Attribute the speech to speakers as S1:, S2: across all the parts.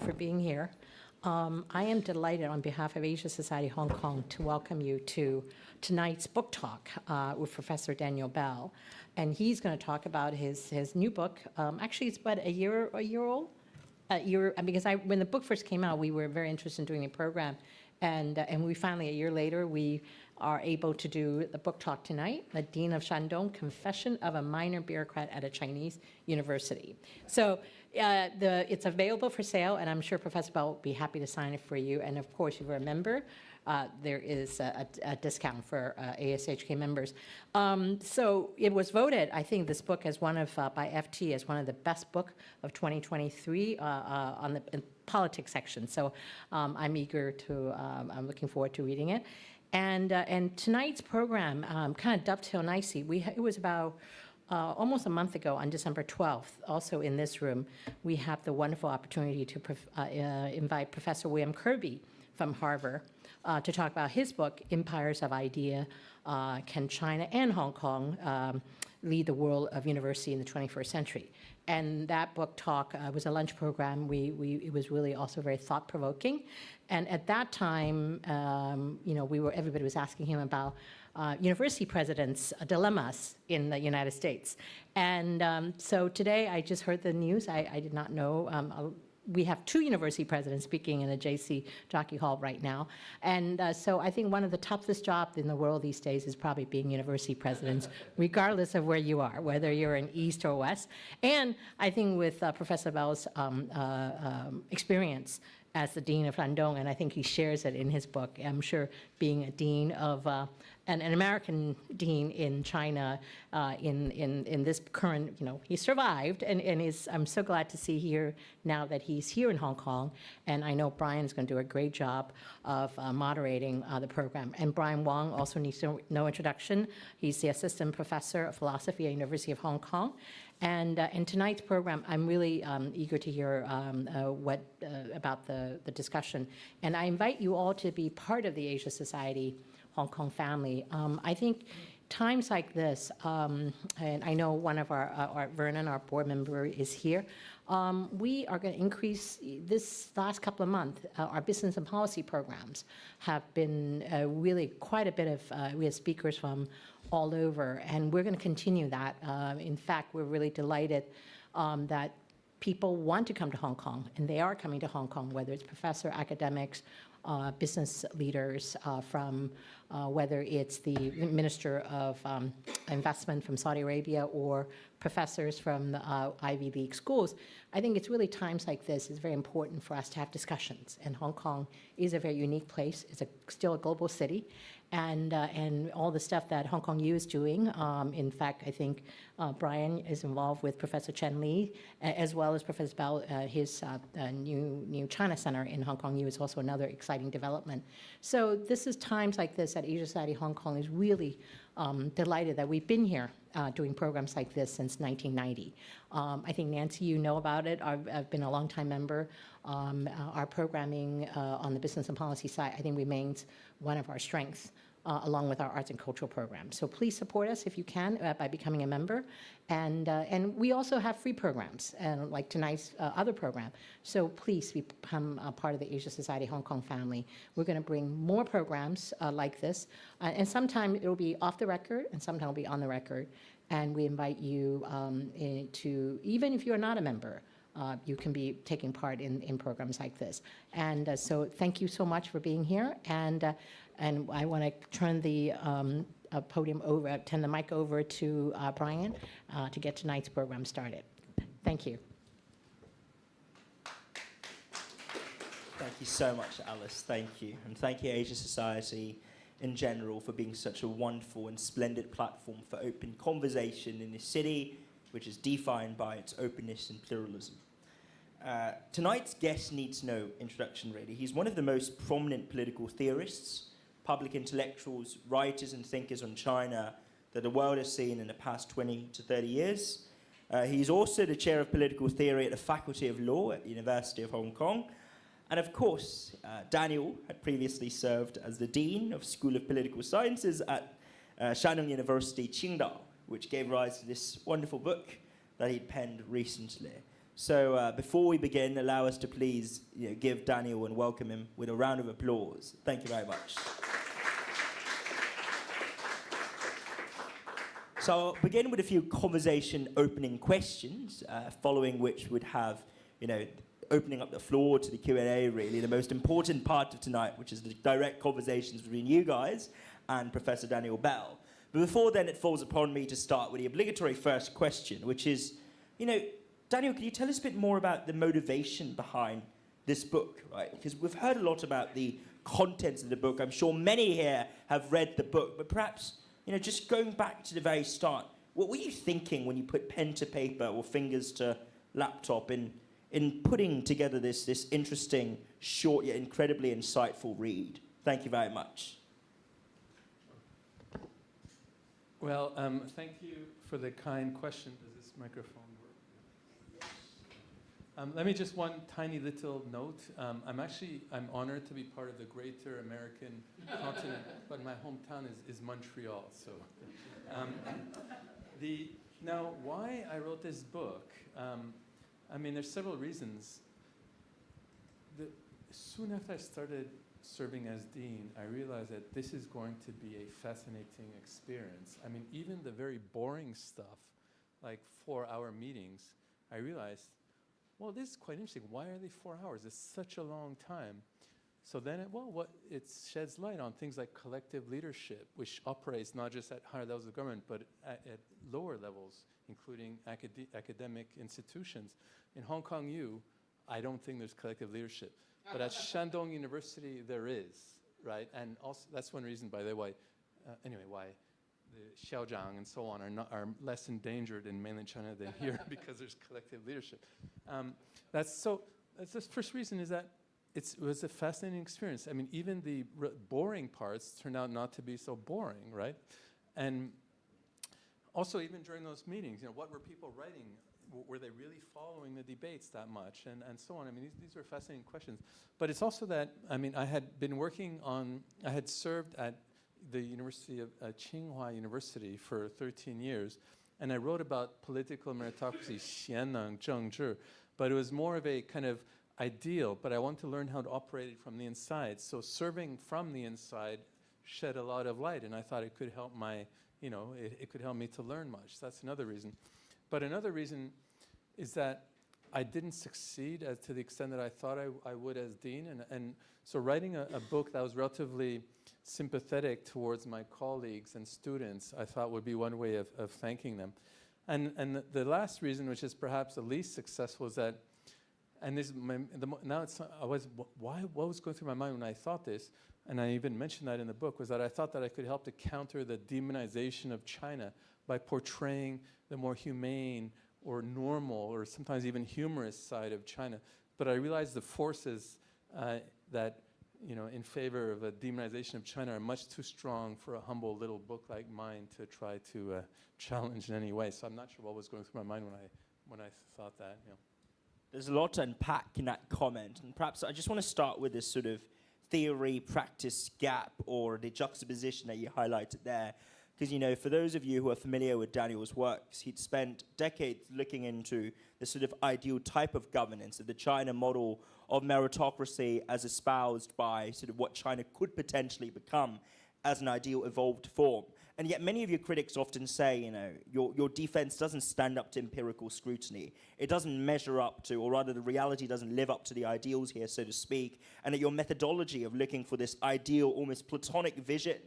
S1: for being here. I am delighted on behalf of Asia Society Hong Kong to welcome you to tonight's book talk with Professor Daniel Bell. And he's going to talk about his new book. Actually, it's about a year old. Because when the book first came out, we were very interested in doing a program. And we finally, a year later, we are able to do the book talk tonight, The Dean of Shandong, Confession of a Minor Bureaucrat at a Chinese University. So it's available for sale, and I'm sure Professor Bell will be happy to sign it for you. And of course, if you're a member, there is a discount for ASHK members. So it was voted, I think, this book as one of, by FT, as one of the best book of 2023 on the politics section. So I'm looking forward to reading it. And tonight's program kind of dovetailed nicely. It was about almost a month ago on December 12th, also in this room, we have the wonderful opportunity to invite Professor William Kirby from Harvard to talk about his book, Empires of Idea, Can China and Hong Kong Lead the World of University in the 21st Century? And that book talk was a lunch program. It was really also very thought-provoking. And at that time, everybody was asking him about university presidents' dilemmas in the United States. And so today, I just heard the news. I did not know. We have 2 university presidents speaking in the JC Jockey Hall right now. And so I think one of the toughest jobs in the world these days is probably being university presidents, regardless of where you are, whether you're in East or West. And I think with Professor Bell's experience as the Dean of Shandong, and I think he shares it in his book. I'm sure being a dean of, an American dean in China in this current, he survived, and I'm so glad to see here now that he's here in Hong Kong, and I know Brian is going to do a great job of moderating the program. And Brian Wong also needs no introduction. He's the assistant professor of philosophy at University of Hong Kong. And in tonight's program, I'm really eager to hear about the discussion. And I invite you all to be part of the Asia Society Hong Kong family. I think times like this, and I know one of our Vernon, our board member, is here. We are going to increase this last couple of months. Our business and policy programs have been really quite a bit of, we have speakers from all over, and we're going to continue that. In fact, we're really delighted that people want to come to Hong Kong, and they are coming to Hong Kong, whether it's professor, academics, business leaders from whether it's the Minister of Investment from Saudi Arabia or professors from the Ivy League schools. I think it's really times like this is very important for us to have discussions. And Hong Kong is a very unique place. It's still a global city. And all the stuff that Hong Kong U is doing. In fact, I think Brian is involved with Professor Chen Li, as well as Professor Bell. His new China Center in Hong Kong U is also another exciting development. So this is times like this that Asia Society Hong Kong is really delighted that we've been here doing programs like this since 1990. I think, Nancy, you know about it. I've been a longtime member. Our programming on the business and policy side, I think, remains one of our strengths, along with our arts and cultural programs. So please support us if you can by becoming a member. And we also have free programs, like tonight's other program. So please become a part of the Asia Society Hong Kong family. We're going to bring more programs like this. And sometime it will be off the record, and sometime it will be on the record. And we invite you to, even if you're not a member, you can be taking part in programs like this. And so thank you so much for being here. And I want to turn the podium over, turn the mic over to Brian to get tonight's program started. Thank you.
S2: Thank you so much, Alice. Thank you. And thank you, Asia Society in general, for being such a wonderful and splendid platform for open conversation in a city which is defined by its openness and pluralism. Tonight's guest needs no introduction, really. He's one of the most prominent political theorists, public intellectuals, writers and thinkers on China that the world has seen in the past 20 to 30 years. He's also the chair of political theory at the Faculty of Law at the University of Hong Kong. And of course, Daniel had previously served as the Dean of School of Political Sciences at Shandong University, Qingdao, which gave rise to this wonderful book that he'd penned recently. So before we begin, allow us to please give Daniel and welcome him with a round of applause. Thank you very much. So I'll begin with a few conversation opening questions, following which would have, opening up the floor to the Q&A, really, the most important part of tonight, which is the direct conversations between you guys and Professor Daniel Bell. But before then, it falls upon me to start with the obligatory first question, which is, Daniel, can you tell us a bit more about the motivation behind this book, right? Because we've heard a lot about the contents of the book. I'm sure many here have read the book, but perhaps, just going back to the very start, what were you thinking when you put pen to paper or fingers to laptop in putting together this interesting, short, yet incredibly insightful read? Thank you very much.
S3: Well, thank you for the kind question. Does this microphone work? Let me just one tiny little note. I'm honored to be part of the greater American continent, but my hometown is Montreal. So, now why I wrote this book? There's several reasons. Soon after I started serving as dean, I realized that this is going to be a fascinating experience. Even the very boring stuff, like 4-hour meetings, I realized, well, this is quite interesting. Why are they 4 hours? It's such a long time. So then, it sheds light on things like collective leadership, which operates not just at higher levels of government, but at lower levels, including academic institutions. In Hong Kong U, I don't think there's collective leadership. But at Shandong University, there is, right? And also, that's one reason, by the way, why the Xiaozhang and so on are less endangered in mainland China than here because there's collective leadership. That's the first reason, is that it was a fascinating experience. Even the boring parts turned out not to be so boring, right? And also, even during those meetings, what were people writing? Were they really following the debates that much, and so on? These are fascinating questions. But it's also that, I had served at the University of Tsinghua University for 13 years, and I wrote about political meritocracy, 贤能政治, but it was more of a kind of ideal, but I wanted to learn how to operate it from the inside. So serving from the inside shed a lot of light, and I thought it could help it could help me to learn much. That's another reason. But another reason is that I didn't succeed to the extent that I thought I would as dean. And so writing a book that was relatively sympathetic towards my colleagues and students, I thought would be one way of thanking them. And the last reason, which is perhaps the least successful, is that, what was going through my mind when I thought this, and I even mentioned that in the book, was that I thought that I could help to counter the demonization of China by portraying the more humane or normal or sometimes even humorous side of China. But I realized the forces that, in favor of a demonization of China are much too strong for a humble little book like mine to try to challenge in any way. So I'm not sure what was going through my mind when I thought that.
S2: There's a lot to unpack in that comment, and perhaps I just want to start with this sort of theory-practice gap, or the juxtaposition that you highlighted there. Because, for those of you who are familiar with Daniel's works, he'd spent decades looking into the sort of ideal type of governance, of the China model of meritocracy as espoused by sort of what China could potentially become as an ideal evolved form. And yet many of your critics often say, your defense doesn't stand up to empirical scrutiny. It doesn't measure up to, or rather the reality doesn't live up to the ideals here, so to speak, and that your methodology of looking for this ideal, almost Platonic vision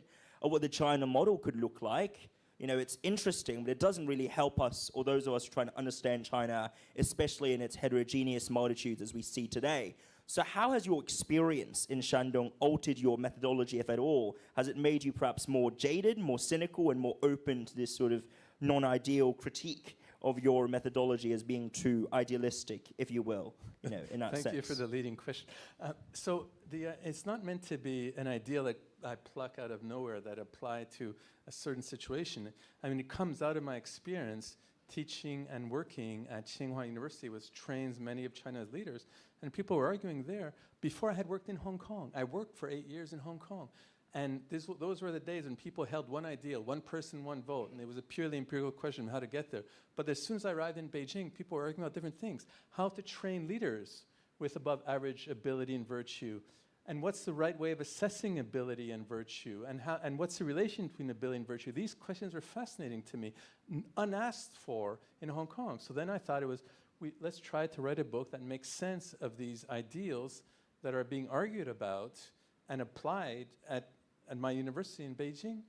S2: of what the China model could look like, it's interesting, but it doesn't really help us, or those of us trying to understand China, especially in its heterogeneous multitudes as we see today. So how has your experience in Shandong altered your methodology, if at all? Has it made you perhaps more jaded, more cynical, and more open to this sort of non-ideal critique of your methodology as being too idealistic, if you will, in that sense?
S3: Thank you for the leading question. So it's not meant to be an ideal that I pluck out of nowhere that apply to a certain situation. It comes out of my experience teaching and working at Tsinghua University, which trains many of China's leaders, and people were arguing there before I had worked in Hong Kong. I worked for 8 years in Hong Kong, And those were the days when people held one ideal, one person, one vote, and it was a purely empirical question of how to get there. But as soon as I arrived in Beijing, people were arguing about different things. How to train leaders with above average ability and virtue, and what's the right way of assessing ability and virtue, and what's the relation between ability and virtue. These questions were fascinating to me, unasked for in Hong Kong. So then I thought let's try to write a book that makes sense of these ideals that are being argued about and applied at my university in Beijing.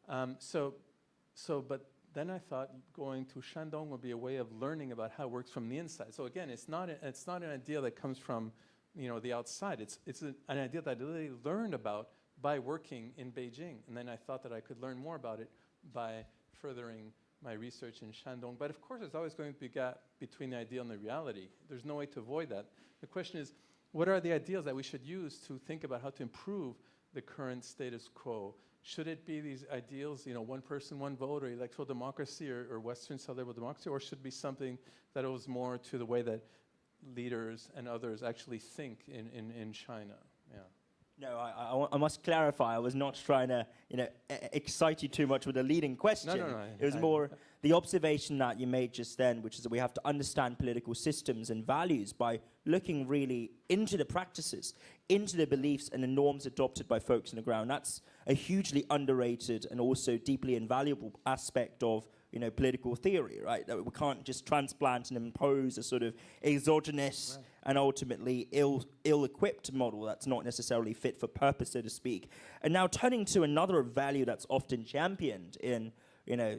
S3: But then I thought going to Shandong would be a way of learning about how it works from the inside. So again, it's not an idea that comes from the outside. It's an idea that I literally learned about by working in Beijing. And then I thought that I could learn more about it by furthering my research in Shandong. But of course, there's always going to be a gap between the ideal and the reality. There's no way to avoid that. The question is, what are the ideals that we should use to think about how to improve the current status quo? Should it be these ideals, one person, one vote, or electoral democracy, or Western civil democracy, or should it be something that owes more to the way that leaders and others actually think in China? Yeah.
S2: No, I must clarify. I was not trying to, excite you too much with a leading question.
S3: No.
S2: It was more the observation that you made just then, which is that we have to understand political systems and values by looking really into the practices, into the beliefs and the norms adopted by folks on the ground. That's a hugely underrated and also deeply invaluable aspect of political theory, right? That we can't just transplant and impose a sort of exogenous and ultimately ill-equipped model that's not necessarily fit for purpose, so to speak. And now turning to another value that's often championed in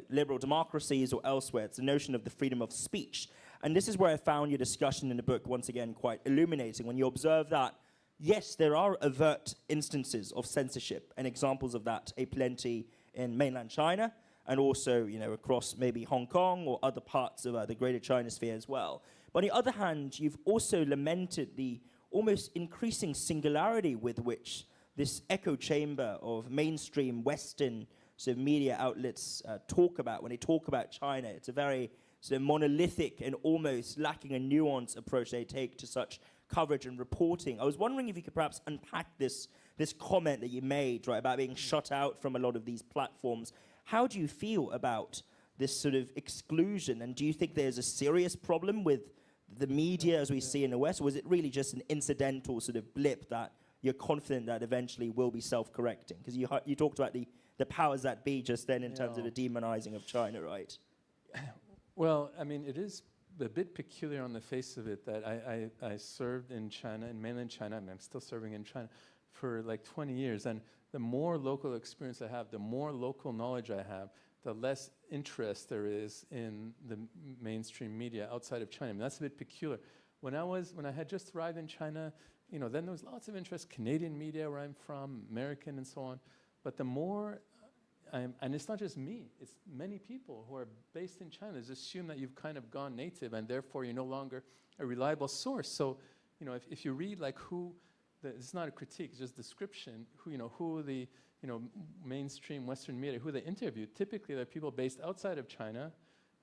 S2: liberal democracies or elsewhere, it's the notion of the freedom of speech. And this is where I found your discussion in the book, once again, quite illuminating, when you observe that, yes, there are overt instances of censorship, and examples of that aplenty in mainland China, and also, across maybe Hong Kong or other parts of the greater China sphere as well. But on the other hand, you've also lamented the almost increasing singularity with which this echo chamber of mainstream Western sort of media outlets talk about. When they talk about China, it's a very sort of monolithic and almost lacking a nuanced approach they take to such coverage and reporting. I was wondering if you could perhaps unpack this comment that you made, right, about being shut out from a lot of these platforms. How do you feel about this sort of exclusion? And do you think there's a serious problem with the media as we see in the West? Or was it really just an incidental sort of blip that you're confident that eventually will be self-correcting? Because you talked about the powers that be just then in terms of the demonizing of China, right?
S3: Well, I mean, it is a bit peculiar on the face of it that I served in China, in mainland China. I mean, I'm still serving in China for like 20 years. And the more local experience I have, the more local knowledge I have, the less interest there is in the mainstream media outside of China. I mean, that's a bit peculiar. When I had just arrived in China, then there was lots of interest, Canadian media where I'm from, American and so on. But the more, and it's not just me, it's many people who are based in China, just assume that you've kind of gone native and therefore you're no longer a reliable source. So, if you read like it's not a critique, it's just description, who the mainstream Western media, who they interview, typically they're people based outside of China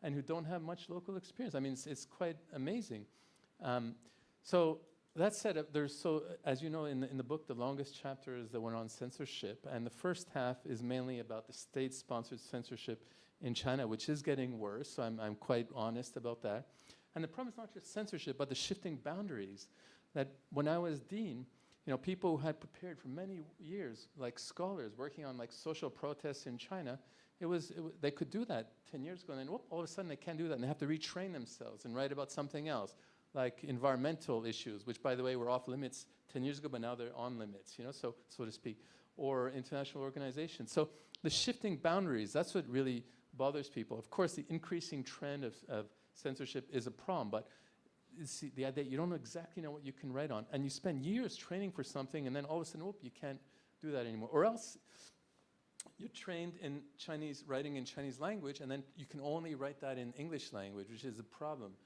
S3: and who don't have much local experience. I mean, it's quite amazing. So that said, as you know, in the book, the longest chapter is the one on censorship, and the first half is mainly about the state-sponsored censorship in China, which is getting worse, so I'm quite honest about that. And the problem is not just censorship, but the shifting boundaries. That when I was dean, people who had prepared for many years, like scholars working on like social protests in China, they could do that 10 years ago, and then all of a sudden they can't do that, and they have to retrain themselves and write about something else, like environmental issues, which by the way were off limits 10 years ago, but now they're on limits, so to speak, or international organizations. So the shifting boundaries, that's what really bothers people. Of course, the increasing trend of censorship is a problem, but the idea you don't exactly know what you can write on, and you spend years training for something, and then all of a sudden, you can't do that anymore. Or else you're trained in Chinese, writing in Chinese language, and then you can only write that in English language, which is a problem.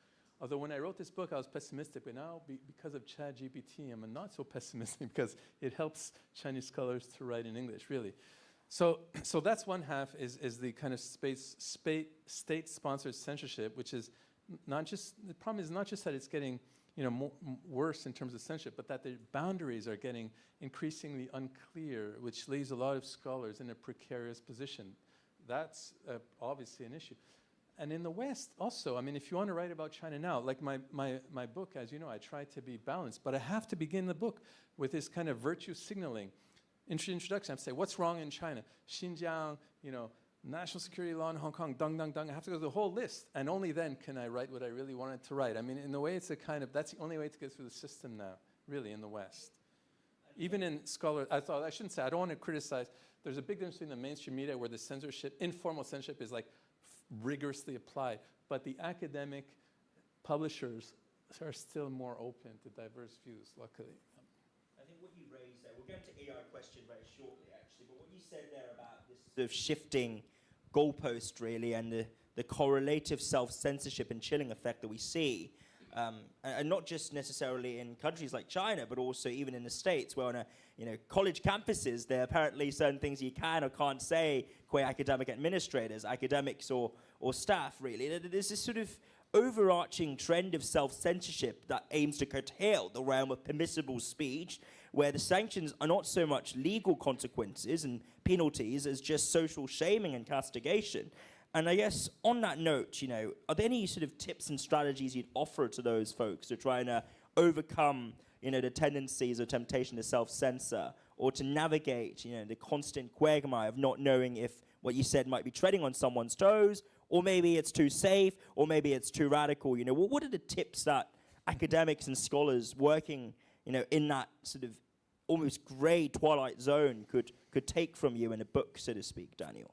S3: Although when I wrote this book, I was pessimistic, but now because of ChatGPT, I'm not so pessimistic because it helps Chinese scholars to write in English, really. So that's one half is the kind of state-sponsored censorship, which is the problem is not just that it's getting worse in terms of censorship, but that the boundaries are getting increasingly unclear, which leaves a lot of scholars in a precarious position. That's obviously an issue. And in the West also, I mean, if you want to write about China now, like my book, as you know, I try to be balanced, but I have to begin the book with this kind of virtue signaling. Introduction, I say, what's wrong in China? Xinjiang, national security law in Hong Kong, dung, dung, dung. I have to go through the whole list, and only then can I write what I really wanted to write. I mean, in a way, that's the only way to get through the system now, really, in the West. Even in scholars, I don't want to criticize. There's a big difference between the mainstream media where the censorship, informal censorship is like rigorously applied, but the academic publishers are still more open to diverse views, luckily.
S2: I think what you raised there, we'll go into AI question very shortly, actually, but what you said there about this sort of shifting goalpost, really, and the correlative self-censorship and chilling effect that we see, and not just necessarily in countries like China, but also even in the States, where on college campuses, there are apparently certain things you can or can't say, qua academic administrators, academics or staff, really. There's this sort of overarching trend of self-censorship that aims to curtail the realm of permissible speech, where the sanctions are not so much legal consequences and penalties as just social shaming and castigation. And I guess on that note, are there any sort of tips and strategies you'd offer to those folks who are trying to overcome, the tendencies or temptation to self-censor, or to navigate, the constant quagmire of not knowing if what you said might be treading on someone's toes, or maybe it's too safe, or maybe it's too radical? What are the tips that academics and scholars working, in that sort of almost grey twilight zone could take from you in a book, so to speak, Daniel?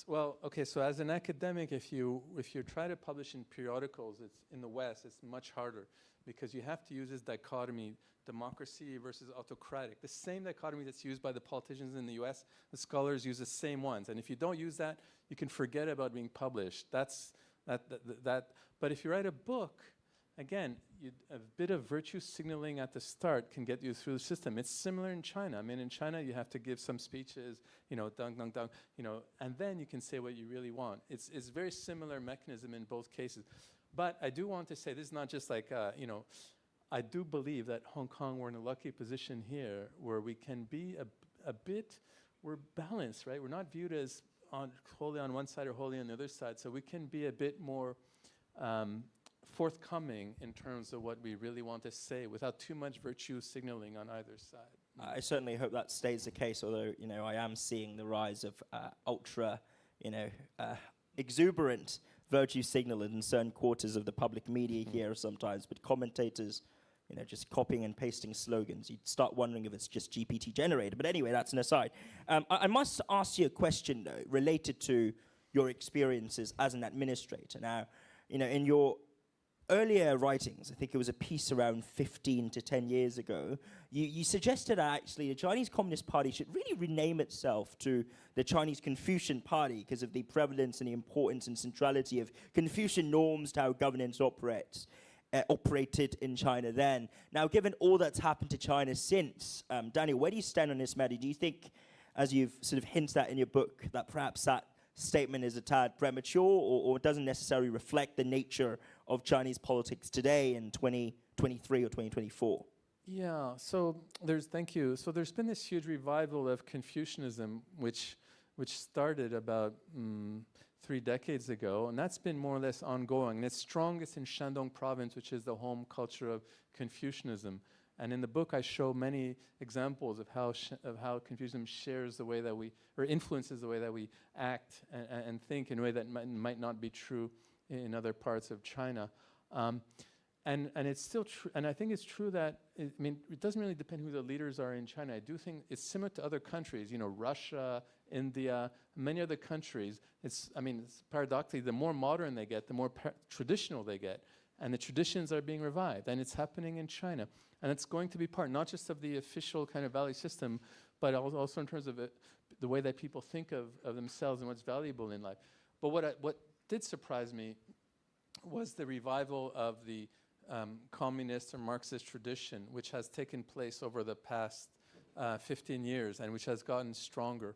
S3: Well, okay, so as an academic, if you try to publish in periodicals, it's in the West, it's much harder, because you have to use this dichotomy, democracy versus autocratic. The same dichotomy that's used by the politicians in the US, the scholars use the same ones. And if you don't use that, you can forget about being published. But if you write a book, again, a bit of virtue signaling at the start can get you through the system. It's similar in China. I mean, in China, you have to give some speeches, dung, dung, dung, and then you can say what you really want. It's a very similar mechanism in both cases. But I do want to say, this is not just like, I do believe that Hong Kong, we're in a lucky position here where we can be we're balanced, right? We're not viewed as wholly on one side or wholly on the other side. So we can be a bit more forthcoming in terms of what we really want to say without too much virtue signaling on either side.
S2: I certainly hope that stays the case, although, I am seeing the rise of ultra, exuberant virtue signaling in certain quarters of the public media here sometimes, but commentators, just copying and pasting slogans. You'd start wondering if it's just GPT generated. But anyway, that's an aside. I must ask you a question, though, related to your experiences as an administrator. Now, in your earlier writings, I think it was a piece around 15 to 10 years ago, you suggested that actually the Chinese Communist Party should really rename itself to the Chinese Confucian Party because of the prevalence and the importance and centrality of Confucian norms to how governance operated in China then. Now, given all that's happened to China since, Daniel, where do you stand on this matter? Do you think, as you've sort of hinted at in your book, that perhaps that statement is a tad premature or doesn't necessarily reflect the nature of Chinese politics today in 2023 or 2024?
S3: Yeah, thank you. So there's been this huge revival of Confucianism, which started about 3 decades ago, and that's been more or less ongoing. And it's strongest in Shandong province, which is the home culture of Confucianism. And in the book, I show many examples of how Confucianism shares the way that or influences the way that we act and think in a way that might not be true in other parts of China. And it's still true, and I think it's true that, it doesn't really depend who the leaders are in China. I do think it's similar to other countries, Russia, India, many other countries. It's paradoxically, the more modern they get, the more traditional they get. And the traditions are being revived, and it's happening in China. And it's going to be part, not just of the official kind of value system, but also in terms of the way that people think of themselves and what's valuable in life. But what did surprise me was the revival of the communist or Marxist tradition, which has taken place over the past 15 years and which has gotten stronger.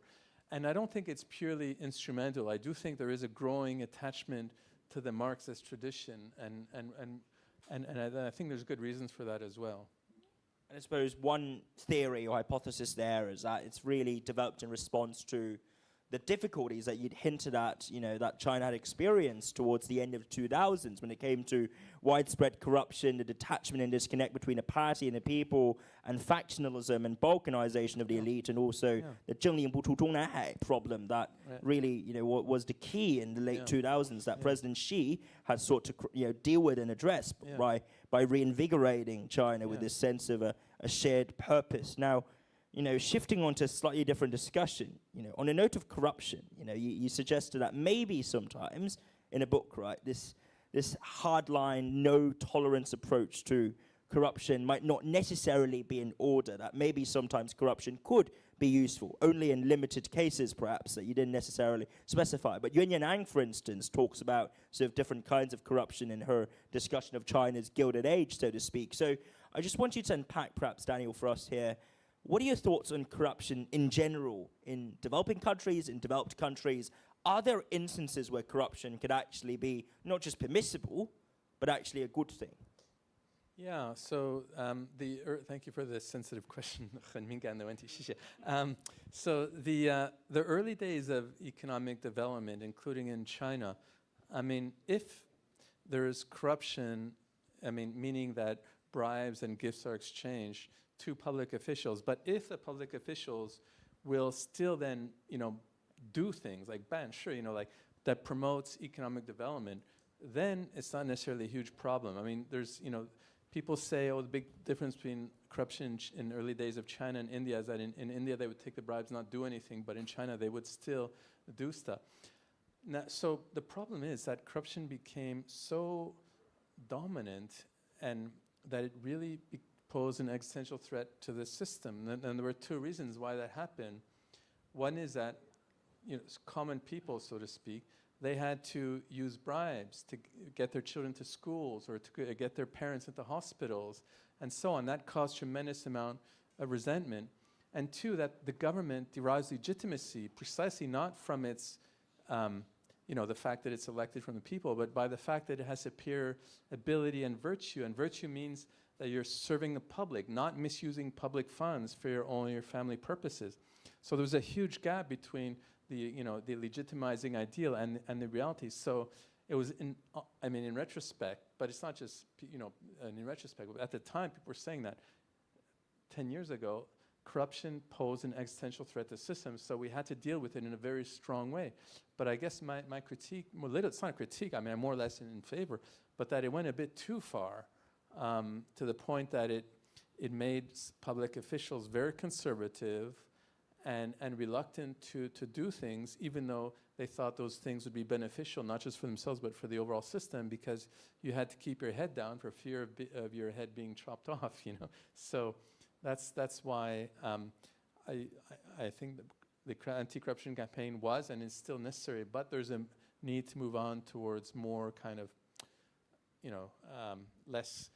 S3: And I don't think it's purely instrumental. I do think there is a growing attachment to the Marxist tradition, and I think there's good reasons for that as well.
S2: And I suppose one theory or hypothesis there is that it's really developed in response to the difficulties that you'd hinted at, that China had experienced towards the end of the 2000s when it came to widespread corruption, the detachment and disconnect between the party and the people, and factionalism and balkanization of the elite, and also the 正令不出中南海 problem that really, was the key in the late 2000s that President Xi had sought to, deal with and address by reinvigorating China with this sense of a shared purpose. Now, shifting on to a slightly different discussion, on a note of corruption, you suggested that maybe sometimes in a book, right, this hardline, no-tolerance approach to corruption might not necessarily be in order, that maybe sometimes corruption could be useful, only in limited cases perhaps that you didn't necessarily specify. But Yuan Yan'ang, for instance, talks about sort of different kinds of corruption in her discussion of China's Gilded Age, so to speak. So I just want you to unpack, perhaps, Daniel, for us here, what are your thoughts on corruption in general in developing countries, in developed countries? Are there instances where corruption could actually be not just permissible, but actually a good thing?
S3: Yeah, so thank you for the sensitive question. So the early days of economic development, including in China, I mean, if there is corruption, I mean, meaning that bribes and gifts are exchanged to public officials, but if the public officials will still then, do things like ban, sure, like that promotes economic development, then it's not necessarily a huge problem. I mean, there's, people say, oh, the big difference between corruption in early days of China and India is that in India they would take the bribes, not do anything, but in China they would still do stuff. Now, so the problem is that corruption became so dominant and that it really pose an existential threat to the system. And there were two reasons why that happened. One is that, common people, so to speak, they had to use bribes to get their children to schools or to get their parents into hospitals and so on. That caused tremendous amount of resentment. And two, that the government derives legitimacy precisely not from its, the fact that it's elected from the people, but by the fact that it has superior ability and virtue. And virtue means that you're serving the public, not misusing public funds for your family purposes. So there was a huge gap between the legitimizing ideal and the reality. So it was in retrospect, but it's not just, in retrospect. At the time, people were saying that 10 years ago, corruption posed an existential threat to systems, so we had to deal with it in a very strong way. But I guess my critique, it's not a critique, I'm more or less in favor, but that it went a bit too far. To the point that it made public officials very conservative and reluctant to do things, even though they thought those things would be beneficial, not just for themselves, but for the overall system, because you had to keep your head down for fear of your head being chopped off, So that's why I think the anti-corruption campaign was and is still necessary, but there's a need to move on towards more kind of, less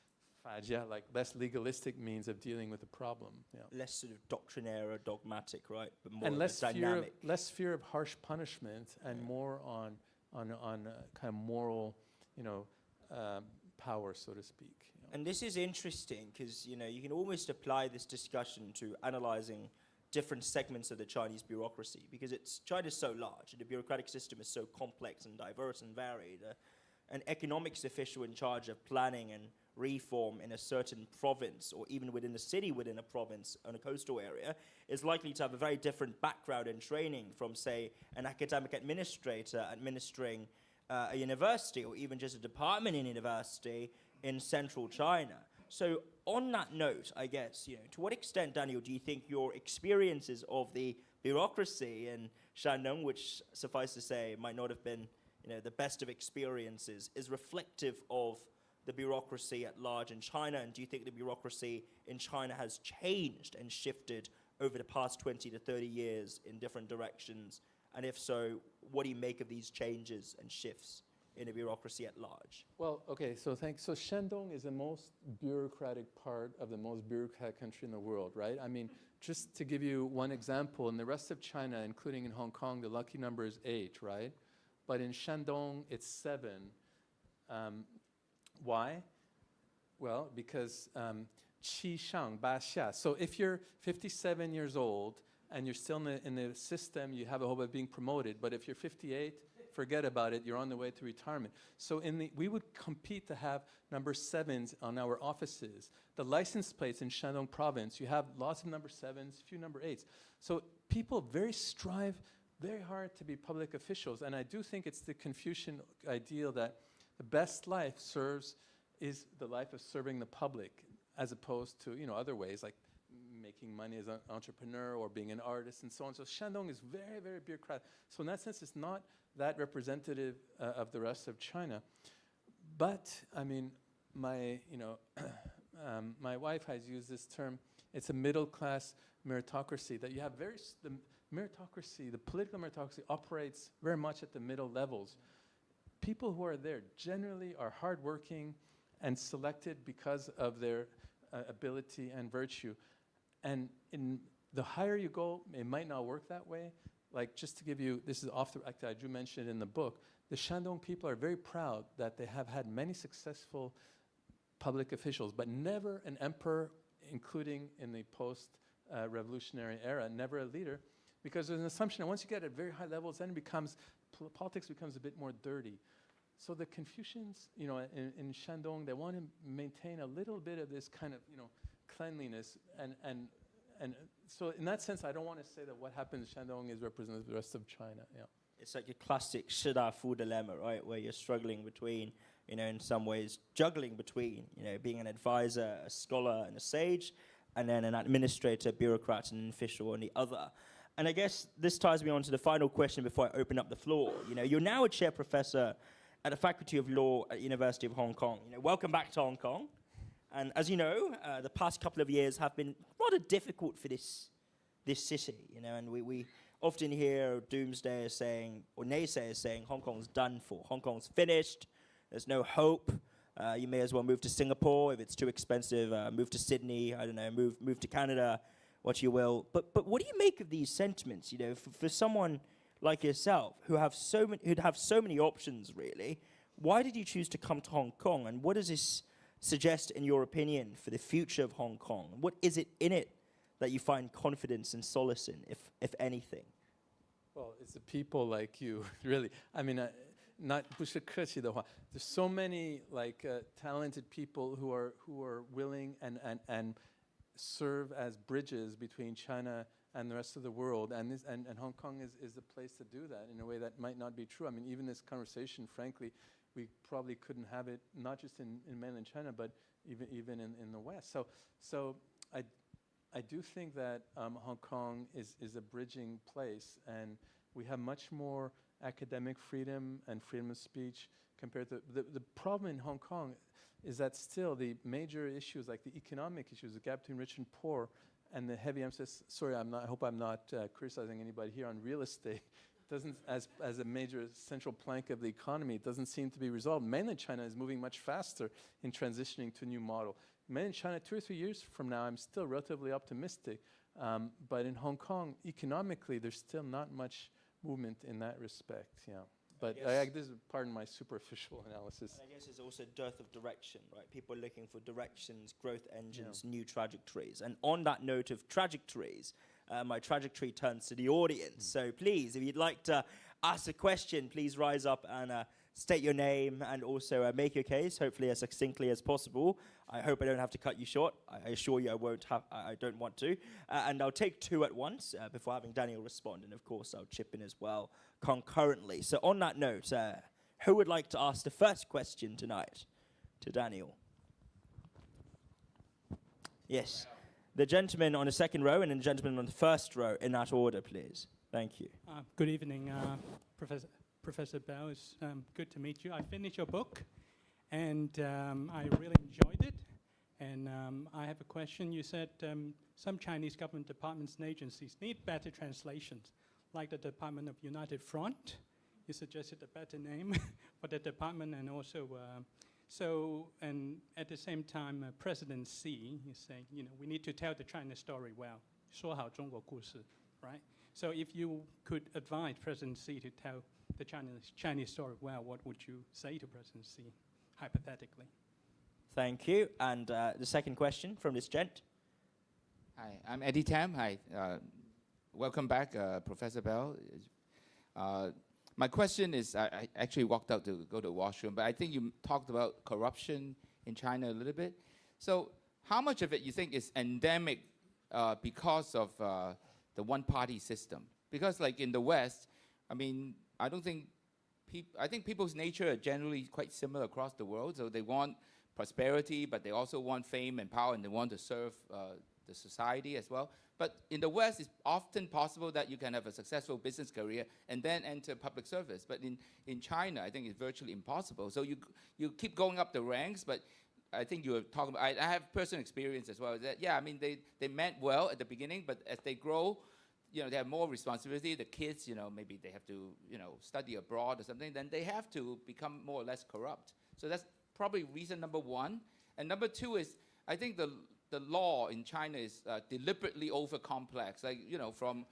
S3: less legalistic means of dealing with the problem.
S2: Less sort of doctrinaire or dogmatic, right? But more
S3: and less
S2: dynamic.
S3: Less fear of harsh punishment and more on kind of moral, power, so to speak.
S2: And this is interesting because, you can almost apply this discussion to analyzing different segments of the Chinese bureaucracy because China's so large and the bureaucratic system is so complex and diverse and varied. An economics official in charge of planning and reform in a certain province or even within the city within a province on a coastal area is likely to have a very different background and training from, say, an academic administrator administering a university or even just a department in a university in central China. So on that note, I guess, to what extent, Daniel, do you think your experiences of the bureaucracy in Shandong, which suffice to say might not have been the best of experiences, is reflective of the bureaucracy at large in China? And do you think the bureaucracy in China has changed and shifted over the past 20 to 30 years in different directions? And if so, what do you make of these changes and shifts in the bureaucracy at large?
S3: Well, okay, so thanks. So Shandong is the most bureaucratic part of the most bureaucratic country in the world, right? I mean, just to give you one example, in the rest of China, including in Hong Kong, the lucky number is 8, right? But in Shandong, it's 7. Why? Well, because 七上八下. So if you're 57 years old and you're still in the system, you have a hope of being promoted. But if you're 58, forget about it. You're on the way to retirement. So we would compete to have number 7s on our offices. The license plates in Shandong province, you have lots of number 7s, few number 8s. So people strive very hard to be public officials. And I do think it's the Confucian ideal that the best life is the life of serving the public, as opposed to other ways like making money as an entrepreneur or being an artist and so on. So Shandong is very, very bureaucratic. So in that sense, it's not that representative of the rest of China. But I mean, my wife has used this term. It's a middle-class meritocracy that you have the political meritocracy operates very much at the middle levels. People who are there generally are hardworking and selected because of their ability and virtue. And in the higher you go, it might not work that way. Like, just to give you, this is I do mention it in the book, the Shandong people are very proud that they have had many successful public officials, but never an emperor, including in the post-revolutionary era, never a leader, because there's an assumption that once you get at very high levels, then politics becomes a bit more dirty. So the Confucians, in Shandong, they want to maintain a little bit of this kind of, cleanliness, and so in that sense, I don't want to say that what happens in Shandong is representative of the rest of China. Yeah.
S2: It's like a classic Shidafu dilemma, right? Where you're struggling between, in some ways, juggling between, being an advisor, a scholar, and a sage, and then an administrator, bureaucrat, and an official on the other. And I guess this ties me on to the final question before I open up the floor. You're now a chair professor at the Faculty of Law at University of Hong Kong. Welcome back to Hong Kong. And as you know, the past couple of years have been rather difficult for this city, and we often hear doomsdayers saying, or naysayers saying, Hong Kong's done for, Hong Kong's finished, there's no hope, you may as well move to Singapore, if it's too expensive, move to Sydney, I don't know, move to Canada, what you will. But what do you make of these sentiments, for someone like yourself, who'd have so many options, really? Why did you choose to come to Hong Kong, and what does this suggest, in your opinion, for the future of Hong Kong? What is it in it that you find confidence and solace in, if anything?
S3: Well, it's the people like you, really. I mean,不是客气的话, there's so many talented people who are willing and serve as bridges between China and the rest of the world, and Hong Kong is the place to do that in a way that might not be true. I mean, even this conversation, frankly, we probably couldn't have it not just in mainland China, but even in the West. So I do think that Hong Kong is a bridging place, and we have much more academic freedom and freedom of speech compared to the problem in Hong Kong is that still the major issues, like the economic issues, the gap between rich and poor, and the heavy emphasis. Sorry, I hope I'm not criticizing anybody here on real estate. Doesn't, as a major central plank of the economy, it doesn't seem to be resolved. Mainland China is moving much faster in transitioning to a new model. Mainland China, 2 or 3 years from now, I'm still relatively optimistic. But in Hong Kong, economically, there's still not much movement in that respect. Yeah. But this is, pardon my superficial analysis.
S2: And I guess there's also dearth of direction, right? People are looking for directions, growth engines, new trajectories. And on that note of trajectories, my trajectory turns to the audience. So please, if you'd like to ask a question, please rise up and state your name and also make your case, hopefully as succinctly as possible. I hope I don't have to cut you short. I assure you I don't want to. And I'll take 2 at once before having Daniel respond. And of course, I'll chip in as well concurrently. So on that note, who would like to ask the first question tonight to Daniel? Yes. The gentleman on the second row and then the gentleman on the first row, in that order, please. Thank you.
S4: Good evening, Professor Bell. It's good to meet you. I finished your book, and I really enjoyed it. And I have a question. You said some Chinese government departments and agencies need better translations, like the Department of United Front. You suggested a better name for the department, and also and at the same time, President Xi is saying, we need to tell the China story well. 说好中国故事, right? So if you could advise President Xi to tell the Chinese story well, what would you say to President Xi? hypothetically.
S2: Thank you. And the second question from this gent.
S5: Hi, I'm Eddie Tam. Hi, welcome back, Professor Bell. My question is, I actually walked out to go to the washroom, but I think you talked about corruption in China a little bit. So how much of it you think is endemic because of the one-party system? Because like in the West, I mean, I think people's nature are generally quite similar across the world. So they want prosperity, but they also want fame and power, and they want to serve the society as well. But in the West, it's often possible that you can have a successful business career and then enter public service. But in China, I think it's virtually impossible. So you keep going up the ranks, but I think you were talking about, I have personal experience as well. That, yeah, I mean, they meant well at the beginning, but as they grow, you know, they have more responsibility. The kids, you know, maybe they have to, you know, study abroad or something. Then they have to become more or less corrupt. So that's probably reason number one. And number two is, I think the law in China is deliberately over complex. Like, you know, from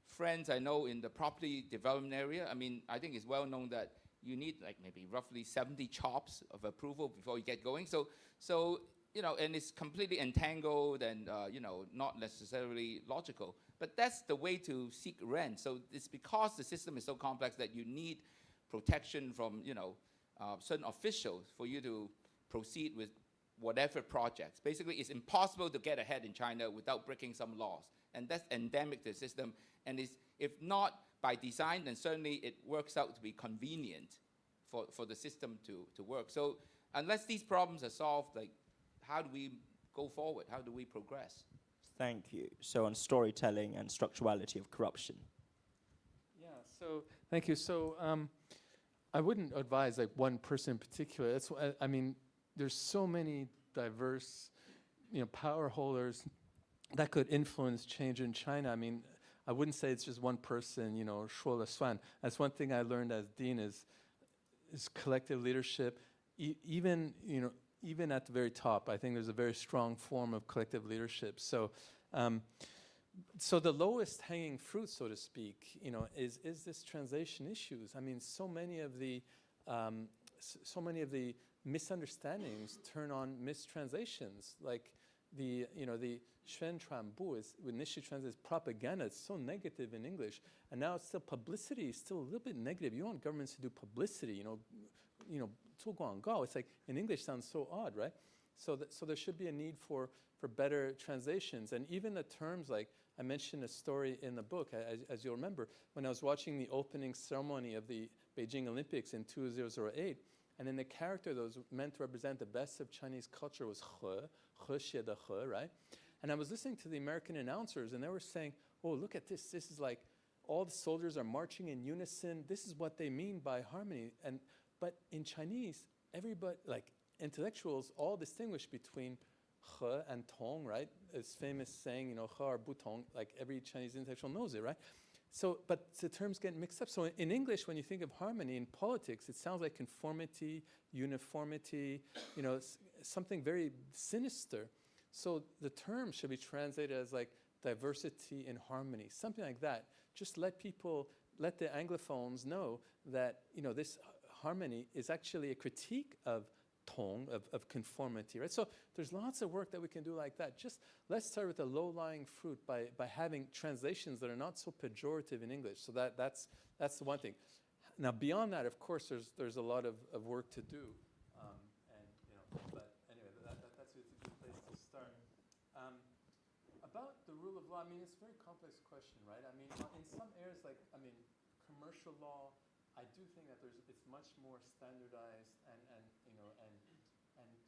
S5: friends I know in the property development area, I mean, I think it's well known that you need like maybe roughly 70 chops of approval before you get going. So you know, and it's completely entangled and, you know, not necessarily logical. But that's the way to seek rent. So it's because the system is so complex that you need protection from, you know, certain officials for you to proceed with whatever projects. Basically, it's impossible to get ahead in China without breaking some laws. And that's endemic to the system. And it's, if not by design, then certainly it works out to be convenient for the system to work. So unless these problems are solved, like, how do we go forward? How do we progress?
S2: Thank you. So on storytelling and structurality of corruption.
S3: Yeah, so thank you. So I wouldn't advise like one person in particular. That's why, I mean, there's so many diverse, you know, power holders that could influence change in China. I mean, I wouldn't say it's just one person, you know, shuo le suan. That's one thing I learned as dean is collective leadership. Even, you know, even at the very top, I think there's a very strong form of collective leadership. So, so the lowest hanging fruit, so to speak, you know, is this translation issues. I mean, so many of the misunderstandings turn on mistranslations. Like the, you know, the 宣传部 is initially translated as propaganda. It's so negative in English, and now it's still publicity. Is still a little bit negative. You don't want governments to do publicity. You know, 做广告. It's like in English sounds so odd, right? So there should be a need for better translations, and even the terms like I mentioned a story in the book, as you'll remember, when I was watching the opening ceremony of the Beijing Olympics in 2008, and then the character that was meant to represent the best of Chinese culture was he, xie de he, right? And I was listening to the American announcers, and they were saying, oh, look at this. This is like all the soldiers are marching in unison. This is what they mean by harmony. But in Chinese, everybody, like intellectuals, all distinguish between he and tong, right? It's famous saying, you know, he or bu tong, like every Chinese intellectual knows it, right? So, but the terms get mixed up. So in English, when you think of harmony in politics, it sounds like conformity, uniformity, you know, something very sinister. So the term should be translated as like diversity in harmony, something like that. Just let the Anglophones know that, you know, this harmony is actually a critique of tong, of conformity, right? So there's lots of work that we can do like that. Just let's start with the low-lying fruit by having translations that are not so pejorative in English. So that's the one thing. Now beyond that, of course, there's a lot of work to do, and you know. But anyway, that's a good place to start. About the rule of law, I mean, it's a very complex question, right? I mean, in some areas, like commercial law, I do think that it's much more standardized and you know and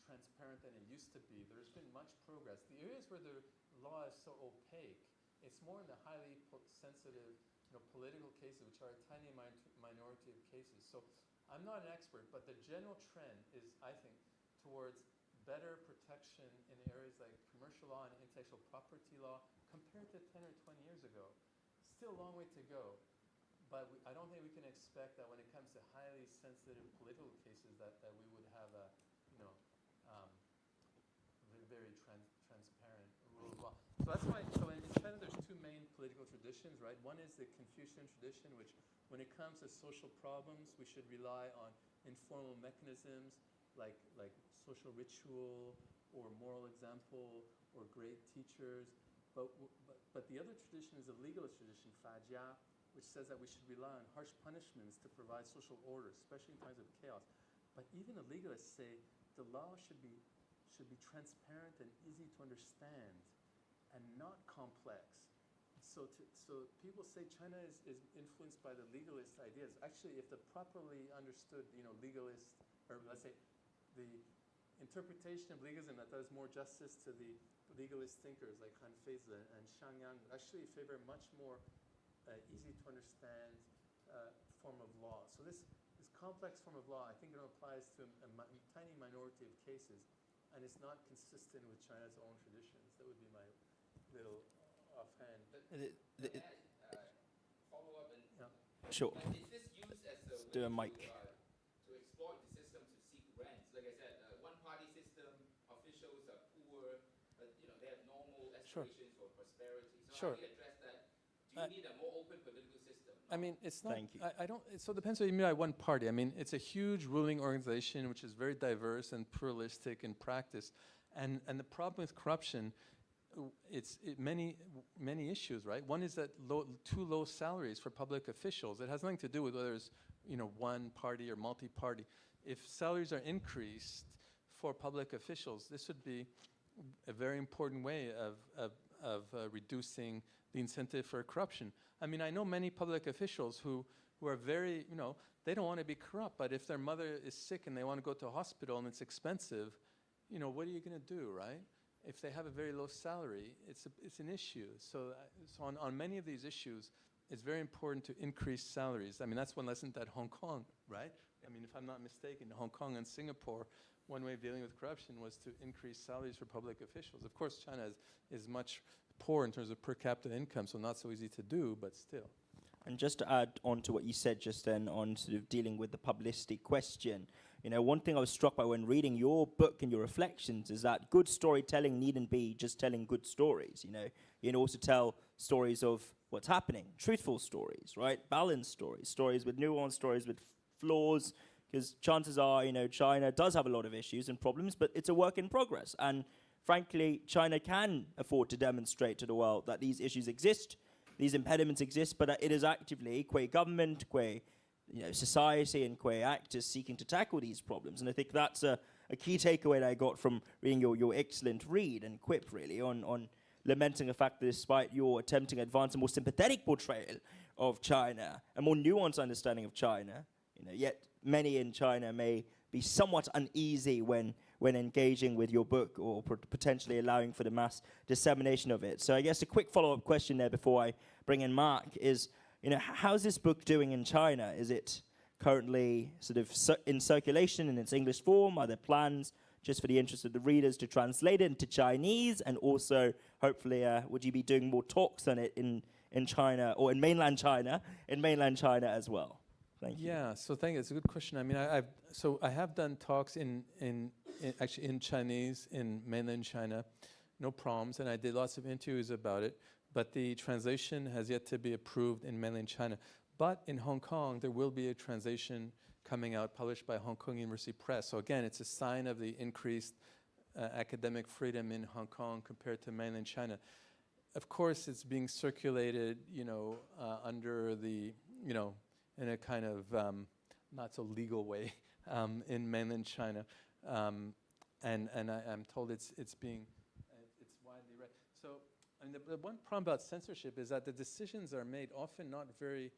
S3: transparent than it used to be. There's been much progress. The areas where the law is so opaque, it's more in the highly sensitive, you know, political cases, which are a tiny minority of cases. So I'm not an expert, but the general trend is, I think, towards better protection in areas like commercial law and intellectual property law compared to 10 or 20 years ago. Still a long way to go. But I don't think we can expect that when it comes to highly sensitive political cases that we would have a, you know, very transparent rule of law. So that's why, so in China there's two main political traditions, right? One is the Confucian tradition, which when it comes to social problems, we should rely on informal mechanisms like social ritual or moral example or great teachers. But the other tradition is a legalist tradition, fajia, which says that we should rely on harsh punishments to provide social order, especially in times of chaos. But even the legalists say the law should be transparent and easy to understand and not complex. So people say China is influenced by the legalist ideas. Actually, if the properly understood, legalist, or let's say the interpretation of legalism that does more justice to the legalist thinkers like Han Feize and Shang Yang actually favor much more easy to understand form of law. So this complex form of law, I think it applies to a tiny minority of cases, and it's not consistent with China's own traditions. That would be my little offhand.
S5: Follow up and
S2: Sure.
S5: is this used as a
S2: Do a
S5: way
S2: mic.
S5: to exploit the system to seek rents? Like I said, one-party system, officials are poor, but they have normal aspirations for prosperity. So
S3: Sure.
S5: how do you address that? Do you need a more open political system?
S3: I mean, it's not.
S2: Thank you.
S3: I don't. So it depends what you mean by one party. I mean, it's a huge ruling organization which is very diverse and pluralistic in practice, and the problem with corruption, many issues, right? One is that too low salaries for public officials. It has nothing to do with whether it's one party or multi-party. If salaries are increased for public officials, this would be a very important way of reducing the incentive for corruption. I mean, I know many public officials who are very, they don't want to be corrupt, but if their mother is sick and they want to go to a hospital and it's expensive, what are you going to do, right? If they have a very low salary, it's an issue. So on many of these issues, it's very important to increase salaries. I mean, that's one lesson at Hong Kong, right? I mean, if I'm not mistaken, Hong Kong and Singapore, one way of dealing with corruption was to increase salaries for public officials. Of course, China is much poor in terms of per capita income, so not so easy to do, but still.
S2: And just to add on to what you said just then on sort of dealing with the publicity question, one thing I was struck by when reading your book and your reflections is that good storytelling needn't be just telling good stories, You can also tell stories of what's happening, truthful stories, right? Balanced stories, stories with nuance, stories with flaws, because chances are, China does have a lot of issues and problems, but it's a work in progress. And frankly, China can afford to demonstrate to the world that these issues exist, these impediments exist, but that it is actively, qua government, qua society, and qua actors seeking to tackle these problems. And I think that's a key takeaway that I got from reading your excellent read and quip, really, on lamenting the fact that despite your attempting to advance a more sympathetic portrayal of China, a more nuanced understanding of China, yet many in China may be somewhat uneasy when engaging with your book or potentially allowing for the mass dissemination of it. So I guess a quick follow-up question there before I bring in Mark is, how's this book doing in China? Is it currently sort of in circulation in its English form? Are there plans, just for the interest of the readers, to translate it into Chinese? And also, hopefully, would you be doing more talks on it in China or in mainland China as well? Thank you.
S3: Yeah, so thank you. It's a good question. I mean, I have done talks actually in Chinese in mainland China, no problems, and I did lots of interviews about it. But the translation has yet to be approved in mainland China. But in Hong Kong, there will be a translation coming out, published by Hong Kong University Press. So again, it's a sign of the increased academic freedom in Hong Kong compared to mainland China. Of course, it's being circulated, under the, in a kind of not so legal way in mainland China, and I'm told it's widely read. So, and the one problem about censorship is that the decisions are made often not very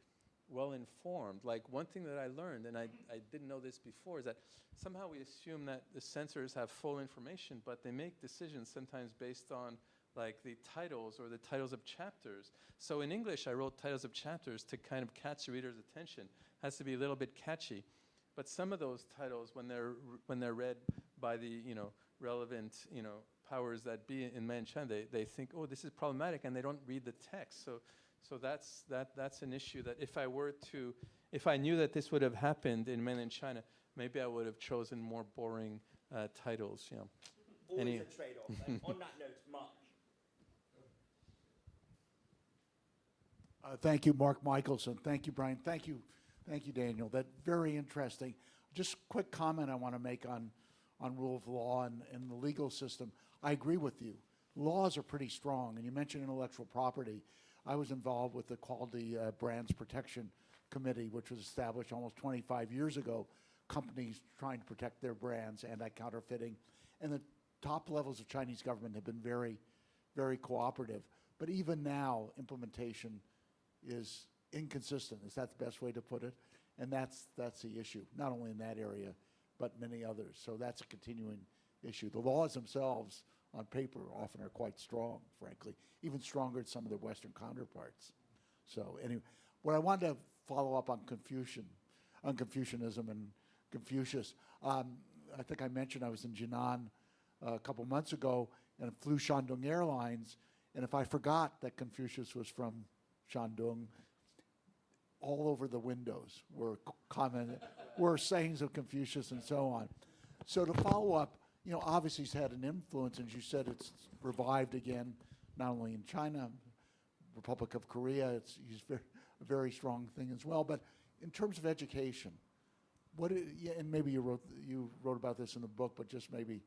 S3: well informed. Like one thing that I learned, and I didn't know this before, is that somehow we assume that the censors have full information, but they make decisions sometimes based on like the titles or the titles of chapters. So in English, I wrote titles of chapters to kind of catch the reader's attention. Has to be a little bit catchy. But some of those titles, when they're read by the relevant powers that be in mainland China, they think, oh, this is problematic, and they don't read the text. So that's an issue that if I knew that this would have happened in mainland China, maybe I would have chosen more boring titles.
S2: Always a trade-off. And on that note, Mark.
S6: Thank you, Mark Michelson. Thank you, Brian. Thank you, Daniel. That's very interesting. Just quick comment I want to make on on rule of law and the legal system. I agree with you. Laws are pretty strong, and you mentioned intellectual property. I was involved with the Quality Brands Protection Committee, which was established almost 25 years ago, companies trying to protect their brands, anti-counterfeiting. And the top levels of Chinese government have been very, very cooperative. But even now, implementation is inconsistent. Is that the best way to put it? And that's the issue, not only in that area, but many others. So that's a continuing issue. The laws themselves on paper often are quite strong, frankly, even stronger than some of their Western counterparts. So anyway, what I wanted to follow up on Confucianism and Confucius. I think I mentioned I was in Jinan a couple months ago and flew Shandong Airlines, and if I forgot that Confucius was from Shandong, all over the windows were sayings of Confucius and so on. So to follow up, you know, obviously he's had an influence, and as you said, it's revived again, not only in China, Republic of Korea, he's a very strong thing as well. But in terms of education, and maybe you wrote about this in the book, but just maybe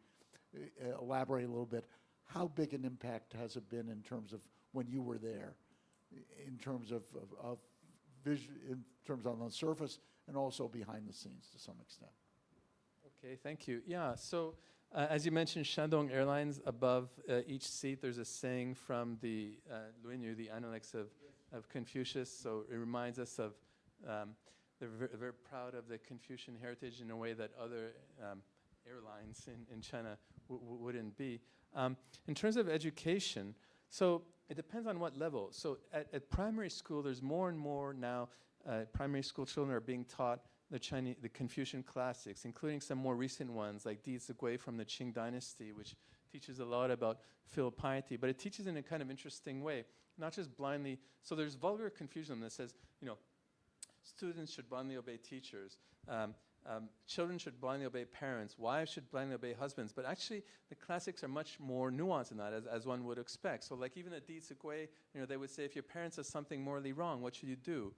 S6: elaborate a little bit. How big an impact has it been in terms of when you were there, in terms of vision, in terms on the surface, and also behind the scenes to some extent?
S3: Okay, thank you. Yeah, so as you mentioned, Shandong Airlines, above each seat, there's a saying from the Luinyu, the Analects of Confucius. So it reminds us of, they're very proud of the Confucian heritage in a way that other airlines in China wouldn't be. In terms of education, so it depends on what level. So at primary school, there's more and more now, primary school children are being taught the Confucian classics, including some more recent ones like Di Zigui from the Qing dynasty, which teaches a lot about filial piety, but it teaches in a kind of interesting way, not just blindly. So there's vulgar Confucianism that says, you know, students should blindly obey teachers. Children should blindly obey parents. Wives should blindly obey husbands. But actually, the classics are much more nuanced than that, as one would expect. So like even at Di Zigui, you know, they would say, if your parents does something morally wrong, what should you do?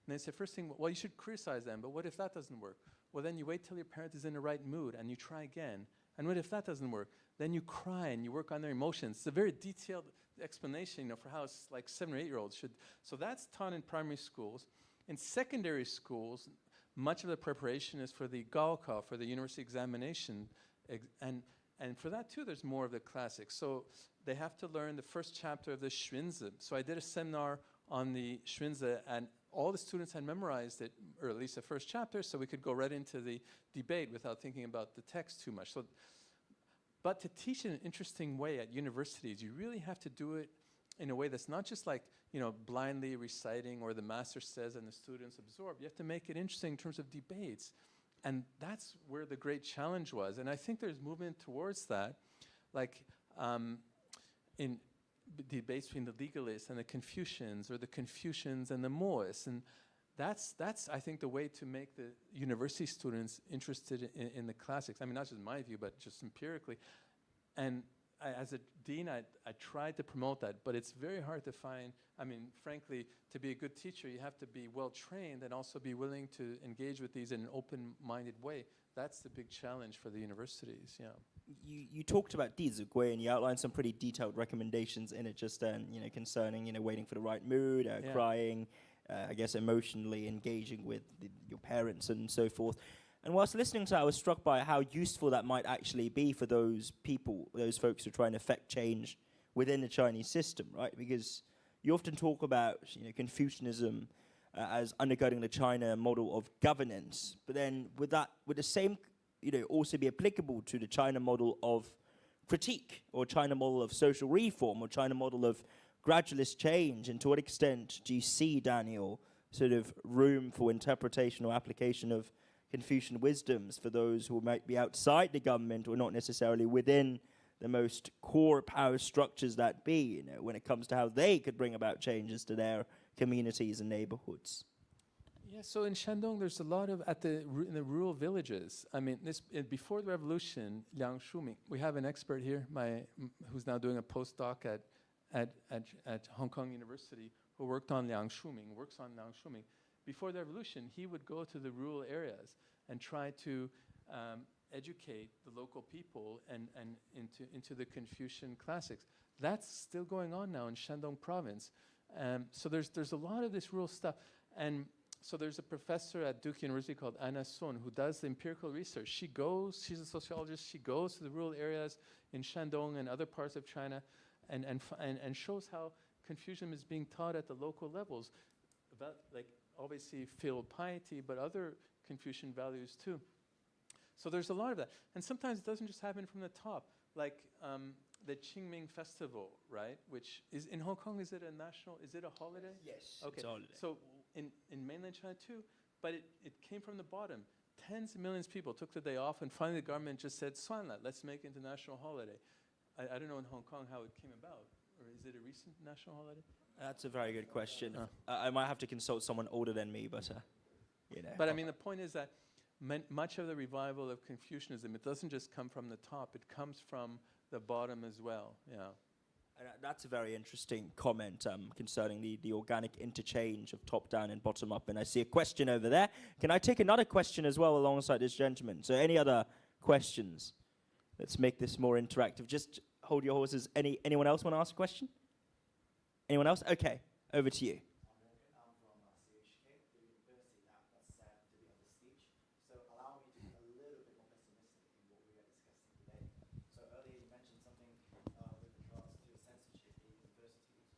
S3: And they say, first thing, well, you should criticize them. But what if that doesn't work? Well, then you wait till your parent is in the right mood and you try again. And what if that doesn't work? Then you cry and you work on their emotions. It's a very detailed explanation, you know, for how like 7 or 8-year-olds should. So that's taught in primary schools. In secondary schools, much of the preparation is for the Gaokao, for the university examination. And for that, too, there's more of the classics. So they have to learn the first chapter of the Xuanzi. So I did a seminar on the Xuanzi, and all the students had memorized it, or at least the first chapter, so we could go right into the debate without thinking about the text too much. So, but to teach in an interesting way at universities, you really have to do it in a way that's not just like, you know, blindly reciting or the master says and the students absorb. You have to make it interesting in terms of debates. And that's where the great challenge was. And I think there's movement towards that, like in debates between the legalists and the Confucians, or the Confucians and the Moists. And that's I think, the way to make the university students interested in the classics. I mean, not just my view, but just empirically. And as a dean, I tried to promote that, but it's very hard to find. I mean, frankly, to be a good teacher, you have to be well-trained and also be willing to engage with these in an open-minded way. That's the big challenge for the universities, yeah.
S2: You talked about Di Zigui, and you outlined some pretty detailed recommendations in it, just you know, concerning, you know, waiting for the right mood,
S3: Yeah.
S2: crying, I guess emotionally engaging with your parents and so forth. And whilst listening to that, I was struck by how useful that might actually be for those people, those folks who try and affect change within the Chinese system, right? Because you often talk about, you know, Confucianism as undergirding the China model of governance, but then would the same, you know, also be applicable to the China model of critique, or China model of social reform, or China model of gradualist change? And to what extent do you see, Daniel, sort of room for interpretation or application of Confucian wisdoms for those who might be outside the government or not necessarily within the most core power structures that be, you know, when it comes to how they could bring about changes to their communities and neighborhoods?
S3: Yeah, so in Shandong, there's a lot of, in the rural villages. I mean, before the revolution, Liang Shuming, we have an expert here, who's now doing a postdoc at Hong Kong University, who works on Liang Shuming. Before the revolution, he would go to the rural areas and try to educate the local people and into the Confucian classics. That's still going on now in Shandong province. So there's a lot of this rural stuff. And so there's a professor at Duke University called Anna Sun who does the empirical research. She's a sociologist, she goes to the rural areas in Shandong and other parts of China and shows how Confucianism is being taught at the local levels, about like obviously filial piety, but other Confucian values too. So there's a lot of that. And sometimes it doesn't just happen from the top, like the Qingming Festival, right? Which is in Hong Kong, is it a holiday?
S2: Yes,
S3: Okay.
S2: it's a holiday.
S3: So in mainland China too, but it came from the bottom. Tens of millions of people took the day off, and finally the government just said, "Swanla, let's make it a national holiday." I don't know in Hong Kong how it came about, or is it a recent national holiday?
S2: That's a very good question. I might have to consult someone older than me, but you know.
S3: But I mean, the point is that much of the revival of Confucianism, it doesn't just come from the top, it comes from the bottom as well, yeah.
S2: And that's a very interesting comment concerning the organic interchange of top down and bottom up. And I see a question over there. Can I take another question as well alongside this gentleman? So any other questions? Let's make this more interactive. Just hold your horses. Anyone else want to ask a question? Anyone else? Okay, over to you.
S7: I'm from CHK, the university that was set to be on the stage. So allow me to be a little bit more pessimistic in what we are discussing today. So earlier you mentioned something with regards to censorship in universities.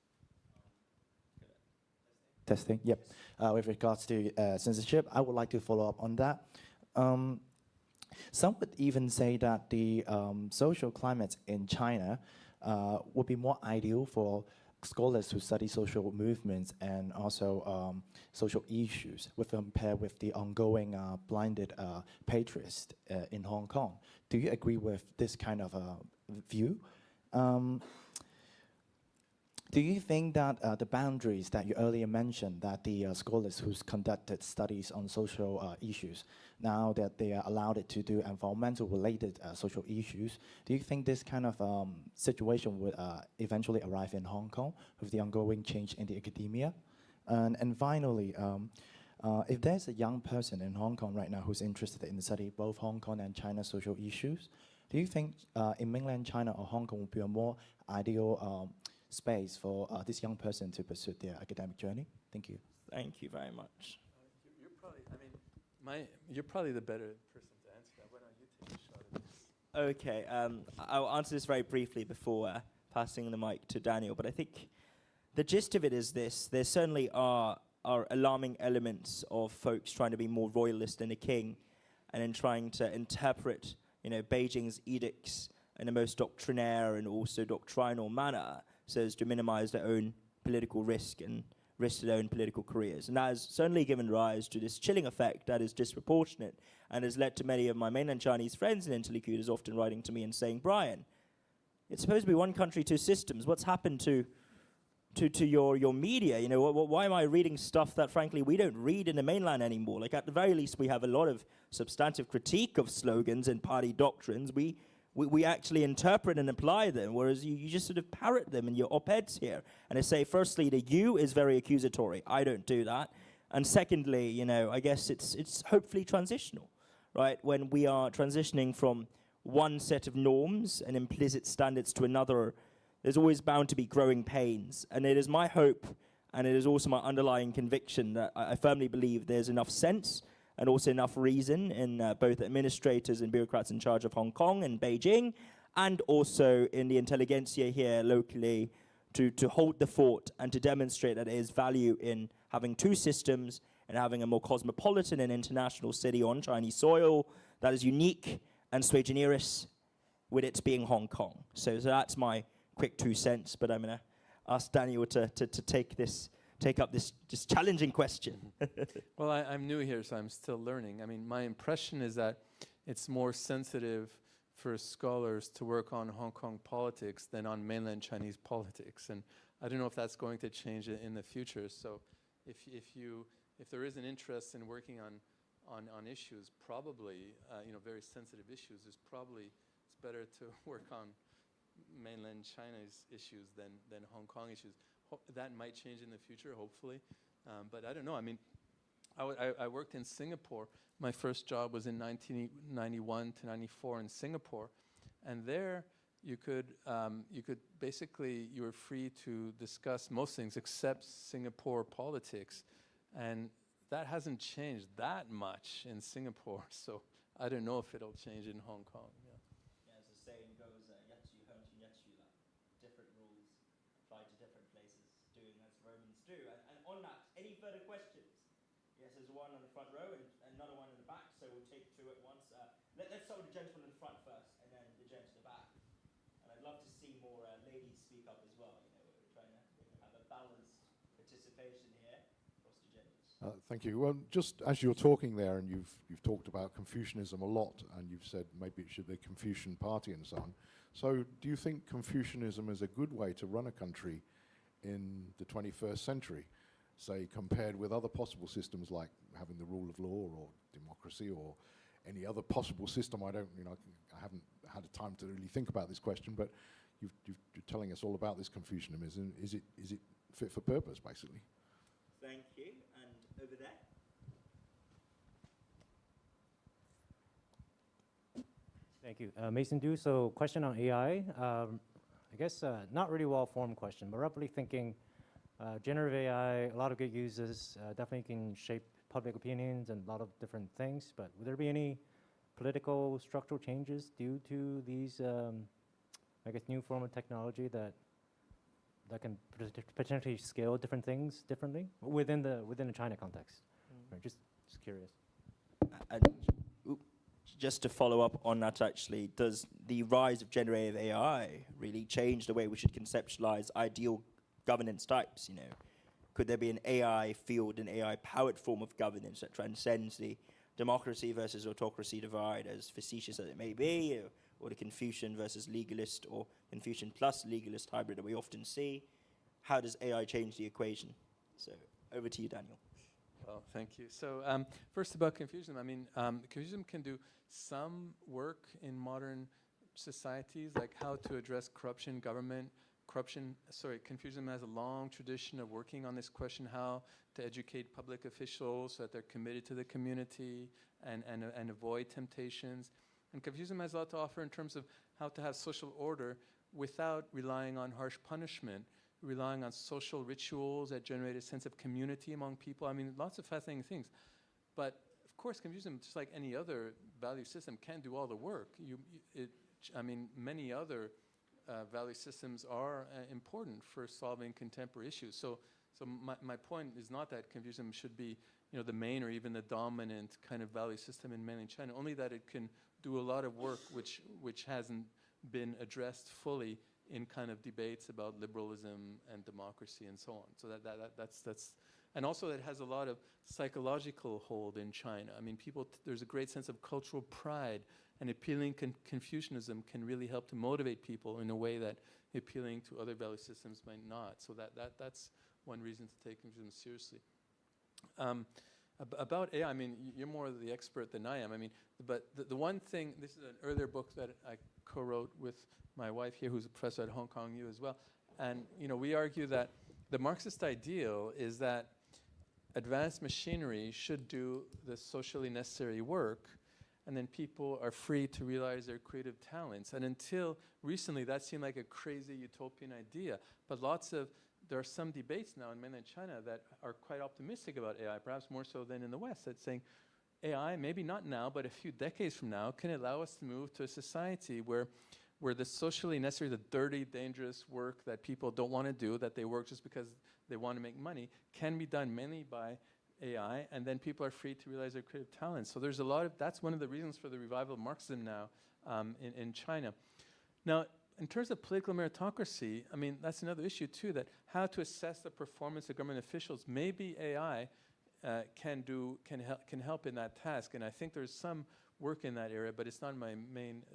S7: Testing? Yep. With regards to censorship, I would like to follow up on that. Some would even say that the social climate in China would be more ideal for scholars who study social movements and also social issues compared with the ongoing blinded patriots in Hong Kong. Do you agree with this kind of view? Do you think that the boundaries that you earlier mentioned, that the scholars who's conducted studies on social issues, now that they are allowed to do environmental related social issues, do you think this kind of situation would eventually arrive in Hong Kong with the ongoing change in the academia? And finally, if there's a young person in Hong Kong right now who's interested in studying both Hong Kong and China social issues, do you think in mainland China or Hong Kong would be a more ideal space for this young person to pursue their academic journey? Thank you.
S2: Thank you very much.
S3: You're probably, you're probably the better person to answer that. Why don't you take a shot at this?
S2: Okay, I'll answer this very briefly before passing the mic to Daniel, but I think the gist of it is this. There certainly are alarming elements of folks trying to be more royalist than a king and in trying to interpret, Beijing's edicts in the most doctrinaire and also doctrinal manner so as to minimize their own political risk and risk their own political careers. And that has certainly given rise to this chilling effect that is disproportionate and has led to many of my mainland Chinese friends and interlocutors often writing to me and saying, "Brian, it's supposed to be one country, two systems. What's happened to your media? Why am I reading stuff that, frankly, we don't read in the mainland anymore? Like, at the very least, we have a lot of substantive critique of slogans and party doctrines. We actually interpret and apply them, whereas you just sort of parrot them in your op-eds here. And I say, firstly, the you is very accusatory. I don't do that. And secondly, I guess it's hopefully transitional, right? When we are transitioning from one set of norms and implicit standards to another, there's always bound to be growing pains. And it is my hope, and it is also my underlying conviction, that I firmly believe there's enough sense and also enough reason in both administrators and bureaucrats in charge of Hong Kong and Beijing, and also in the intelligentsia here locally to hold the fort and to demonstrate that there is value in having two systems and having a more cosmopolitan and international city on Chinese soil that is unique and sui generis, with it being Hong Kong. So that's my quick 2 cents, but I'm going to ask Daniel to take up this challenging question.
S3: Well, I'm new here, so I'm still learning. I mean, my impression is that it's more sensitive for scholars to work on Hong Kong politics than on mainland Chinese politics, and I don't know if that's going to change in the future. So, if there is an interest in working on issues, probably very sensitive issues, it's better to work on mainland China's issues than Hong Kong issues. That might change in the future, hopefully, but I don't know. I mean, I worked in Singapore. My first job was in 1991 to 94 in Singapore, and there you could basically, you were free to discuss most things except Singapore politics, and that hasn't changed that much in Singapore. So I don't know if it'll change in Hong Kong. Yeah.
S2: Yeah, as the saying goes, "Yatsu hurtu yatsu la." Different rules apply to different places, doing as Romans do. And on that, any further questions? Yes, there's one on the front row and another one in the back, so we'll take two at once. Let's start with the gentleman in the front first, and then the gent in the back. And I'd love to see more ladies speak up as well. You know, we're trying to have a balanced participation here across the genders.
S8: Thank you. Well, just as you're talking there, and you've talked about Confucianism a lot, and you've said maybe it should be a Confucian party and so on. So, do you think Confucianism is a good way to run a country in the 21st century, say compared with other possible systems like having the rule of law or democracy or any other possible system? I haven't had a time to really think about this question, but you're telling us all about this Confucianism. Is it fit for purpose, basically?
S2: Thank you. And over there.
S9: Thank you. Mason Du, so question on AI. I guess not really well-formed question, but roughly thinking generative AI, a lot of good uses, definitely can shape public opinions and a lot of different things, but would there be any political structural changes due to these, I guess, new form of technology that can potentially scale different things differently within the China context? Right, just curious.
S2: And just to follow up on that, actually, does the rise of generative AI really change the way we should conceptualize ideal governance types? You know, could there be an AI field, an AI-powered form of governance that transcends the democracy versus autocracy divide, as facetious as it may be, or the Confucian versus legalist or Confucian plus legalist hybrid that we often see? How does AI change the equation? So over to you, Daniel.
S3: Well, thank you. So first about Confucianism, I mean, Confucianism can do some work in modern societies, like how to address corruption, Confucianism has a long tradition of working on this question, how to educate public officials so that they're committed to the community and avoid temptations. And Confucianism has a lot to offer in terms of how to have social order without relying on harsh punishment, relying on social rituals that generate a sense of community among people. I mean, lots of fascinating things. But of course, Confucianism, just like any other value system, can't do all the work. Many other value systems are important for solving contemporary issues. So my point is not that Confucianism should be, the main or even the dominant kind of value system in mainland China, only that it can do a lot of work which hasn't been addressed fully in kind of debates about liberalism and democracy and so on. So that's and also it has a lot of psychological hold in China. I mean, there's a great sense of cultural pride, and appealing Confucianism can really help to motivate people in a way that appealing to other value systems might not. So that's one reason to take Confucianism seriously. About AI, I mean, you're more the expert than I am. I mean, but the one thing, this is an earlier book that I co-wrote with my wife here, who's a professor at Hong Kong U as well. And, we argue that the Marxist ideal is that advanced machinery should do the socially necessary work, and then people are free to realize their creative talents. And until recently, that seemed like a crazy utopian idea. But there are some debates now in mainland China that are quite optimistic about AI, perhaps more so than in the West, that's saying AI, maybe not now, but a few decades from now, can allow us to move to a society where the socially necessary, the dirty, dangerous work that people don't want to do, that they work just because they want to make money, can be done mainly by AI, and then people are free to realize their creative talents. So there's that's one of the reasons for the revival of Marxism now in China. Now, in terms of political meritocracy, I mean, that's another issue too, that how to assess the performance of government officials, maybe AI can help in that task, and I think there's some work in that area, but it's not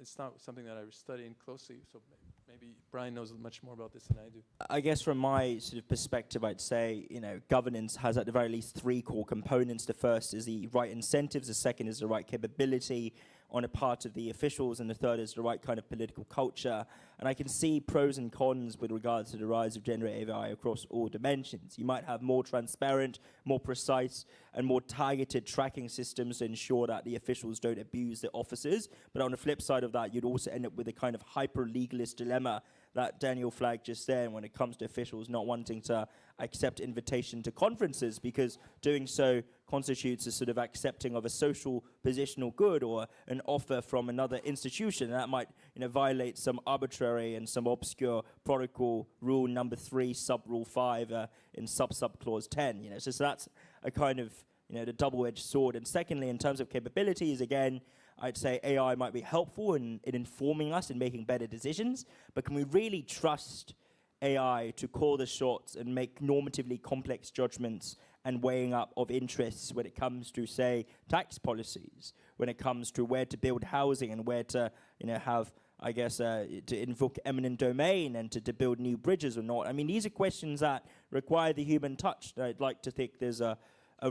S3: it's not something that I was studying closely, so maybe Brian knows much more about this than I do.
S2: I guess from my sort of perspective, I'd say, governance has at the very least three core components. The first is the right incentives, the second is the right capability, on the part of the officials, and the third is the right kind of political culture. And I can see pros and cons with regards to the rise of generative AI across all dimensions. You might have more transparent, more precise, and more targeted tracking systems to ensure that the officials don't abuse their offices. But on the flip side of that, you'd also end up with a kind of hyper-legalist dilemma that Daniel flagged just there when it comes to officials not wanting to accept invitation to conferences, because doing so constitutes a sort of accepting of a social positional good or an offer from another institution. And that might, violate some arbitrary and some obscure protocol rule number 3, sub-rule 5 in sub-clause 10. So that's a kind of, the double-edged sword. And secondly, in terms of capabilities, again, I'd say AI might be helpful in informing us and making better decisions, but can we really trust AI to call the shots and make normatively complex judgments and weighing up of interests when it comes to, say, tax policies, when it comes to where to build housing and where to, have, I guess, to invoke eminent domain and to build new bridges or not? I mean, these are questions that require the human touch. I'd like to think there's a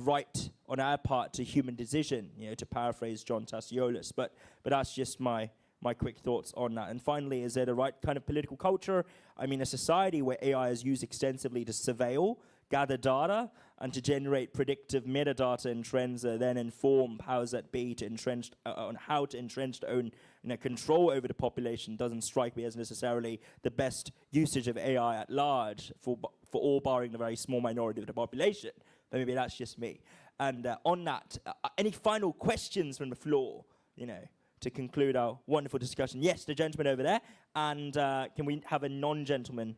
S2: right on our part to human decision, to paraphrase John Tassiolis. But that's just my quick thoughts on that. And finally, is there the right kind of political culture? I mean, a society where AI is used extensively to surveil, gather data, and to generate predictive metadata and trends that then inform powers that be to entrench on how to entrench their own control over the population doesn't strike me as necessarily the best usage of AI at large for all barring the very small minority of the population. But maybe that's just me. And on that, any final questions from the floor, to conclude our wonderful discussion? Yes, the gentleman over there. And can we have a non-gentleman?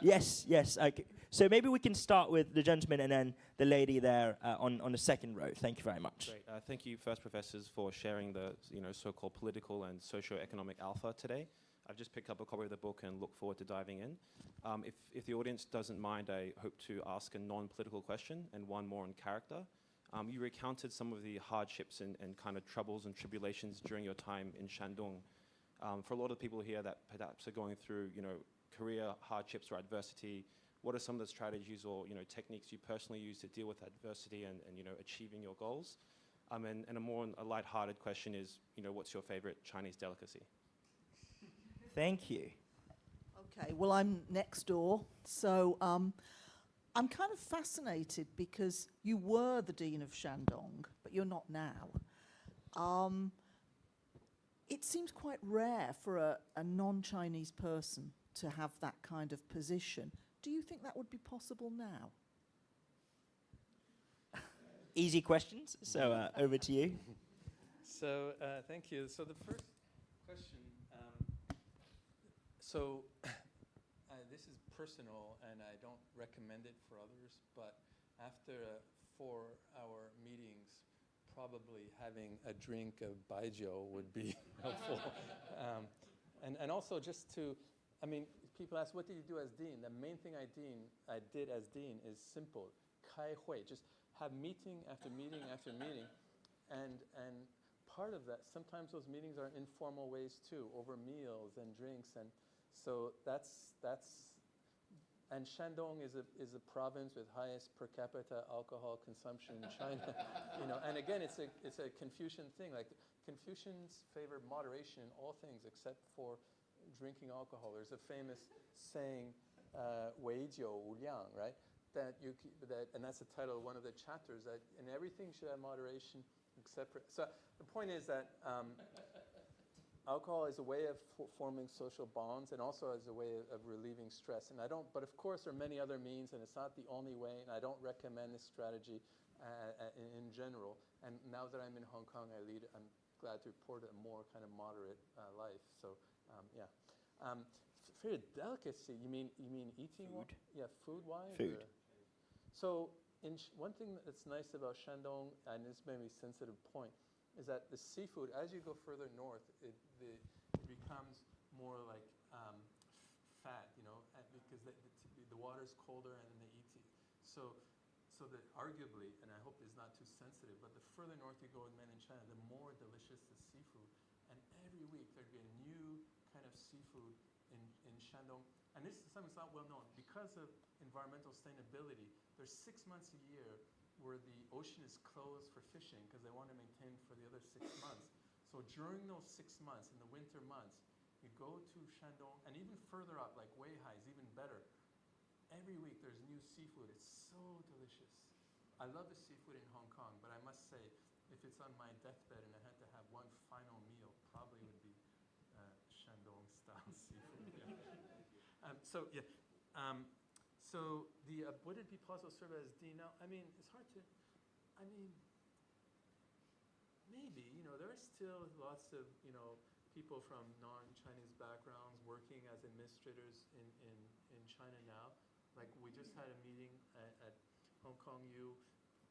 S2: Yes. Okay. So maybe we can start with the gentleman and then the lady there on the second row. Thank you very much.
S10: Great. Thank you, first professors, for sharing the so-called political and socio-economic alpha today. I've just picked up a copy of the book and look forward to diving in. If the audience doesn't mind, I hope to ask a non-political question and one more on character. You recounted some of the hardships and kind of troubles and tribulations during your time in Shandong. For a lot of people here that perhaps are going through, career hardships or adversity, what are some of the strategies or techniques you personally use to deal with adversity and achieving your goals? And a more light-hearted question is, what's your favorite Chinese delicacy?
S2: Thank you.
S11: Okay, well, I'm next door, so I'm kind of fascinated because you were the Dean of Shandong, but you're not now. It seems quite rare for a non-Chinese person to have that kind of position. Do you think that would be possible now?
S2: Easy questions, so over to you.
S3: So thank you. So the first question, this is personal and I don't recommend it for others, but after 4-hour meetings, probably having a drink of baijiu would be helpful. And also just to, people ask, what did you do as dean? The main thing I did as dean is simple, 开会, just have meeting after meeting after meeting. And part of that, sometimes those meetings are informal ways too, over meals and drinks. And so and Shandong is a province with highest per capita alcohol consumption in China. And again, it's a Confucian thing. Like Confucians favor moderation in all things except for drinking alcohol. There's a famous saying, 唯酒无量, right? And that's the title of one of the chapters, that in everything should have moderation except for. So the point is that alcohol is a way of forming social bonds and also as a way of relieving stress. But of course there are many other means and it's not the only way, and I don't recommend this strategy in general. And now that I'm in Hong Kong, I'm glad to report a more kind of moderate life. So yeah. Favorite delicacy, you mean eating?
S2: Food.
S3: Yeah, food-wise?
S2: Food.
S3: So one thing that's nice about Shandong, and this may be a sensitive point, is that the seafood, as you go further north, it becomes more like fat, because the water's colder and then they eat it. So that arguably, and I hope it's not too sensitive, but the further north you go in mainland China, the more delicious the seafood. And every week there'd be a new kind of seafood in Shandong. And this is something that's not well known. Because of environmental sustainability, there's 6 months a year where the ocean is closed for fishing because they want to maintain for the other 6 months. So So during those 6 months, in the winter months, you go to Shandong, and even further up, like Weihai is even better. Every week there's new seafood. It's so delicious. I love the seafood in Hong Kong, but I must say, if it's on my deathbed and I had to have one final meal, probably would be Shandong-style seafood. Yeah. So would it be possible to serve as dean now? I mean, it's hard to. I mean, maybe, there are still lots of, people from non-Chinese backgrounds working as administrators in China now. Like, we just had a meeting at Hong Kong U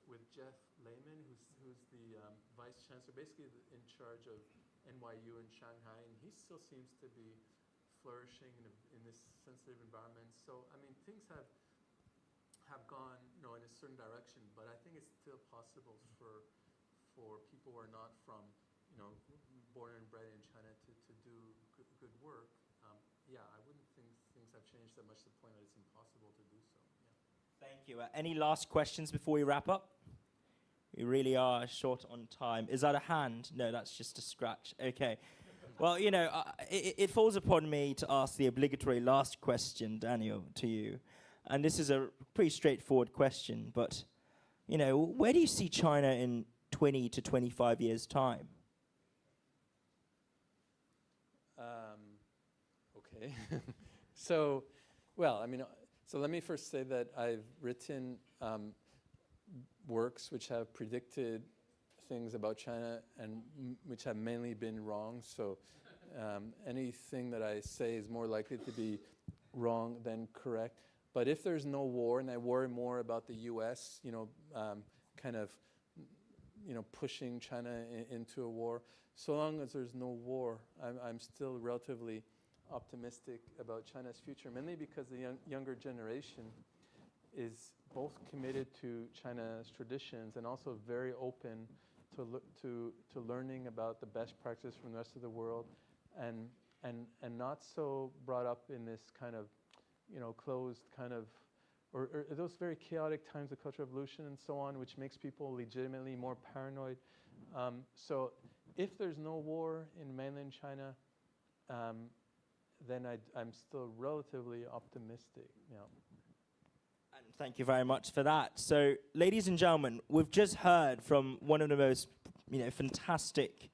S3: with Jeff Lehman, who's the vice chancellor, basically in charge of NYU in Shanghai, and he still seems to be flourishing in this sensitive environment. So, I mean, things have gone, in a certain direction, but I think it's still possible for people who are not from, born and bred in China to do good work. Yeah, I wouldn't think things have changed that much to the point that it's impossible to do so. Yeah.
S2: Thank you. Any last questions before we wrap up? We really are short on time. Is that a hand? No, that's just a scratch. Okay. Well, it falls upon me to ask the obligatory last question, Daniel, to you. And this is a pretty straightforward question, but, where do you see China in 20 to 25 years' time?
S3: Okay. So let me first say that I've written works which have predicted things about China and which have mainly been wrong. So anything that I say is more likely to be wrong than correct. But if there's no war, and I worry more about the U.S., pushing China into a war, so long as there's no war, I'm still relatively optimistic about China's future, mainly because the younger generation is both committed to China's traditions and also very open to learning about the best practices from the rest of the world, and not so brought up in this kind of, closed kind of, or those very chaotic times of Cultural Revolution and so on, which makes people legitimately more paranoid. So if there's no war in mainland China, then I'm still relatively optimistic. Yeah.
S2: And thank you very much for that. So, ladies and gentlemen, we've just heard from one of the most, fantastic,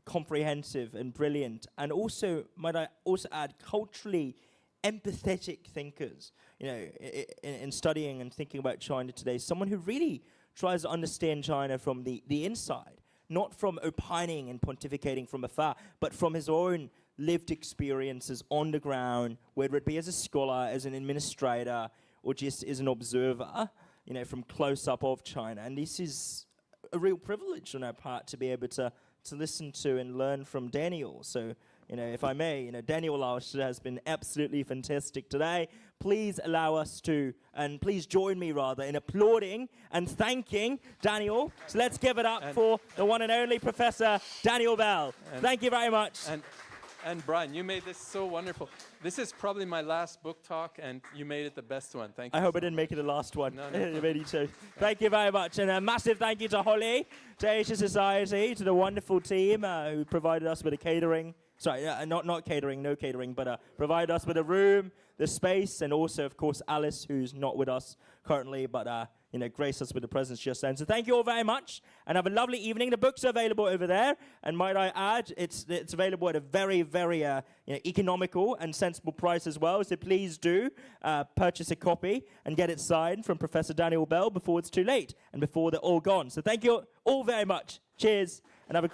S2: comprehensive and brilliant, and also, might I also add, culturally empathetic thinkers, in studying and thinking about China today. Someone who really tries to understand China from the inside, not from opining and pontificating from afar, but from his own lived experiences on the ground, whether it be as a scholar, as an administrator, or just as an observer, from close up of China. And this is a real privilege on our part to be able to listen to and learn from Daniel. So, if I may, Daniel Lausch has been absolutely fantastic today. Please allow us to, and please join me rather, in applauding and thanking Daniel. So let's give it up for the one and only Professor Daniel Bell. Thank you very much.
S3: And Brian, you made this so wonderful. This is probably my last book talk, and you made it the best one. Thank you.
S2: I hope I didn't make it the last one.
S3: No.
S2: Really too. Thank you very much. And a massive thank you to Holly, to Asia Society, to the wonderful team who provided us with a catering. Sorry, not catering, no catering, but provided us with a room, the space, and also, of course, Alice, who's not with us currently, but graced us with the presence just then. So thank you all very much, and have a lovely evening. The books are available over there, and might I add, it's available at a very, very economical and sensible price as well. So please do purchase a copy and get it signed from Professor Daniel Bell before it's too late and before they're all gone. So thank you all very much. Cheers, and have a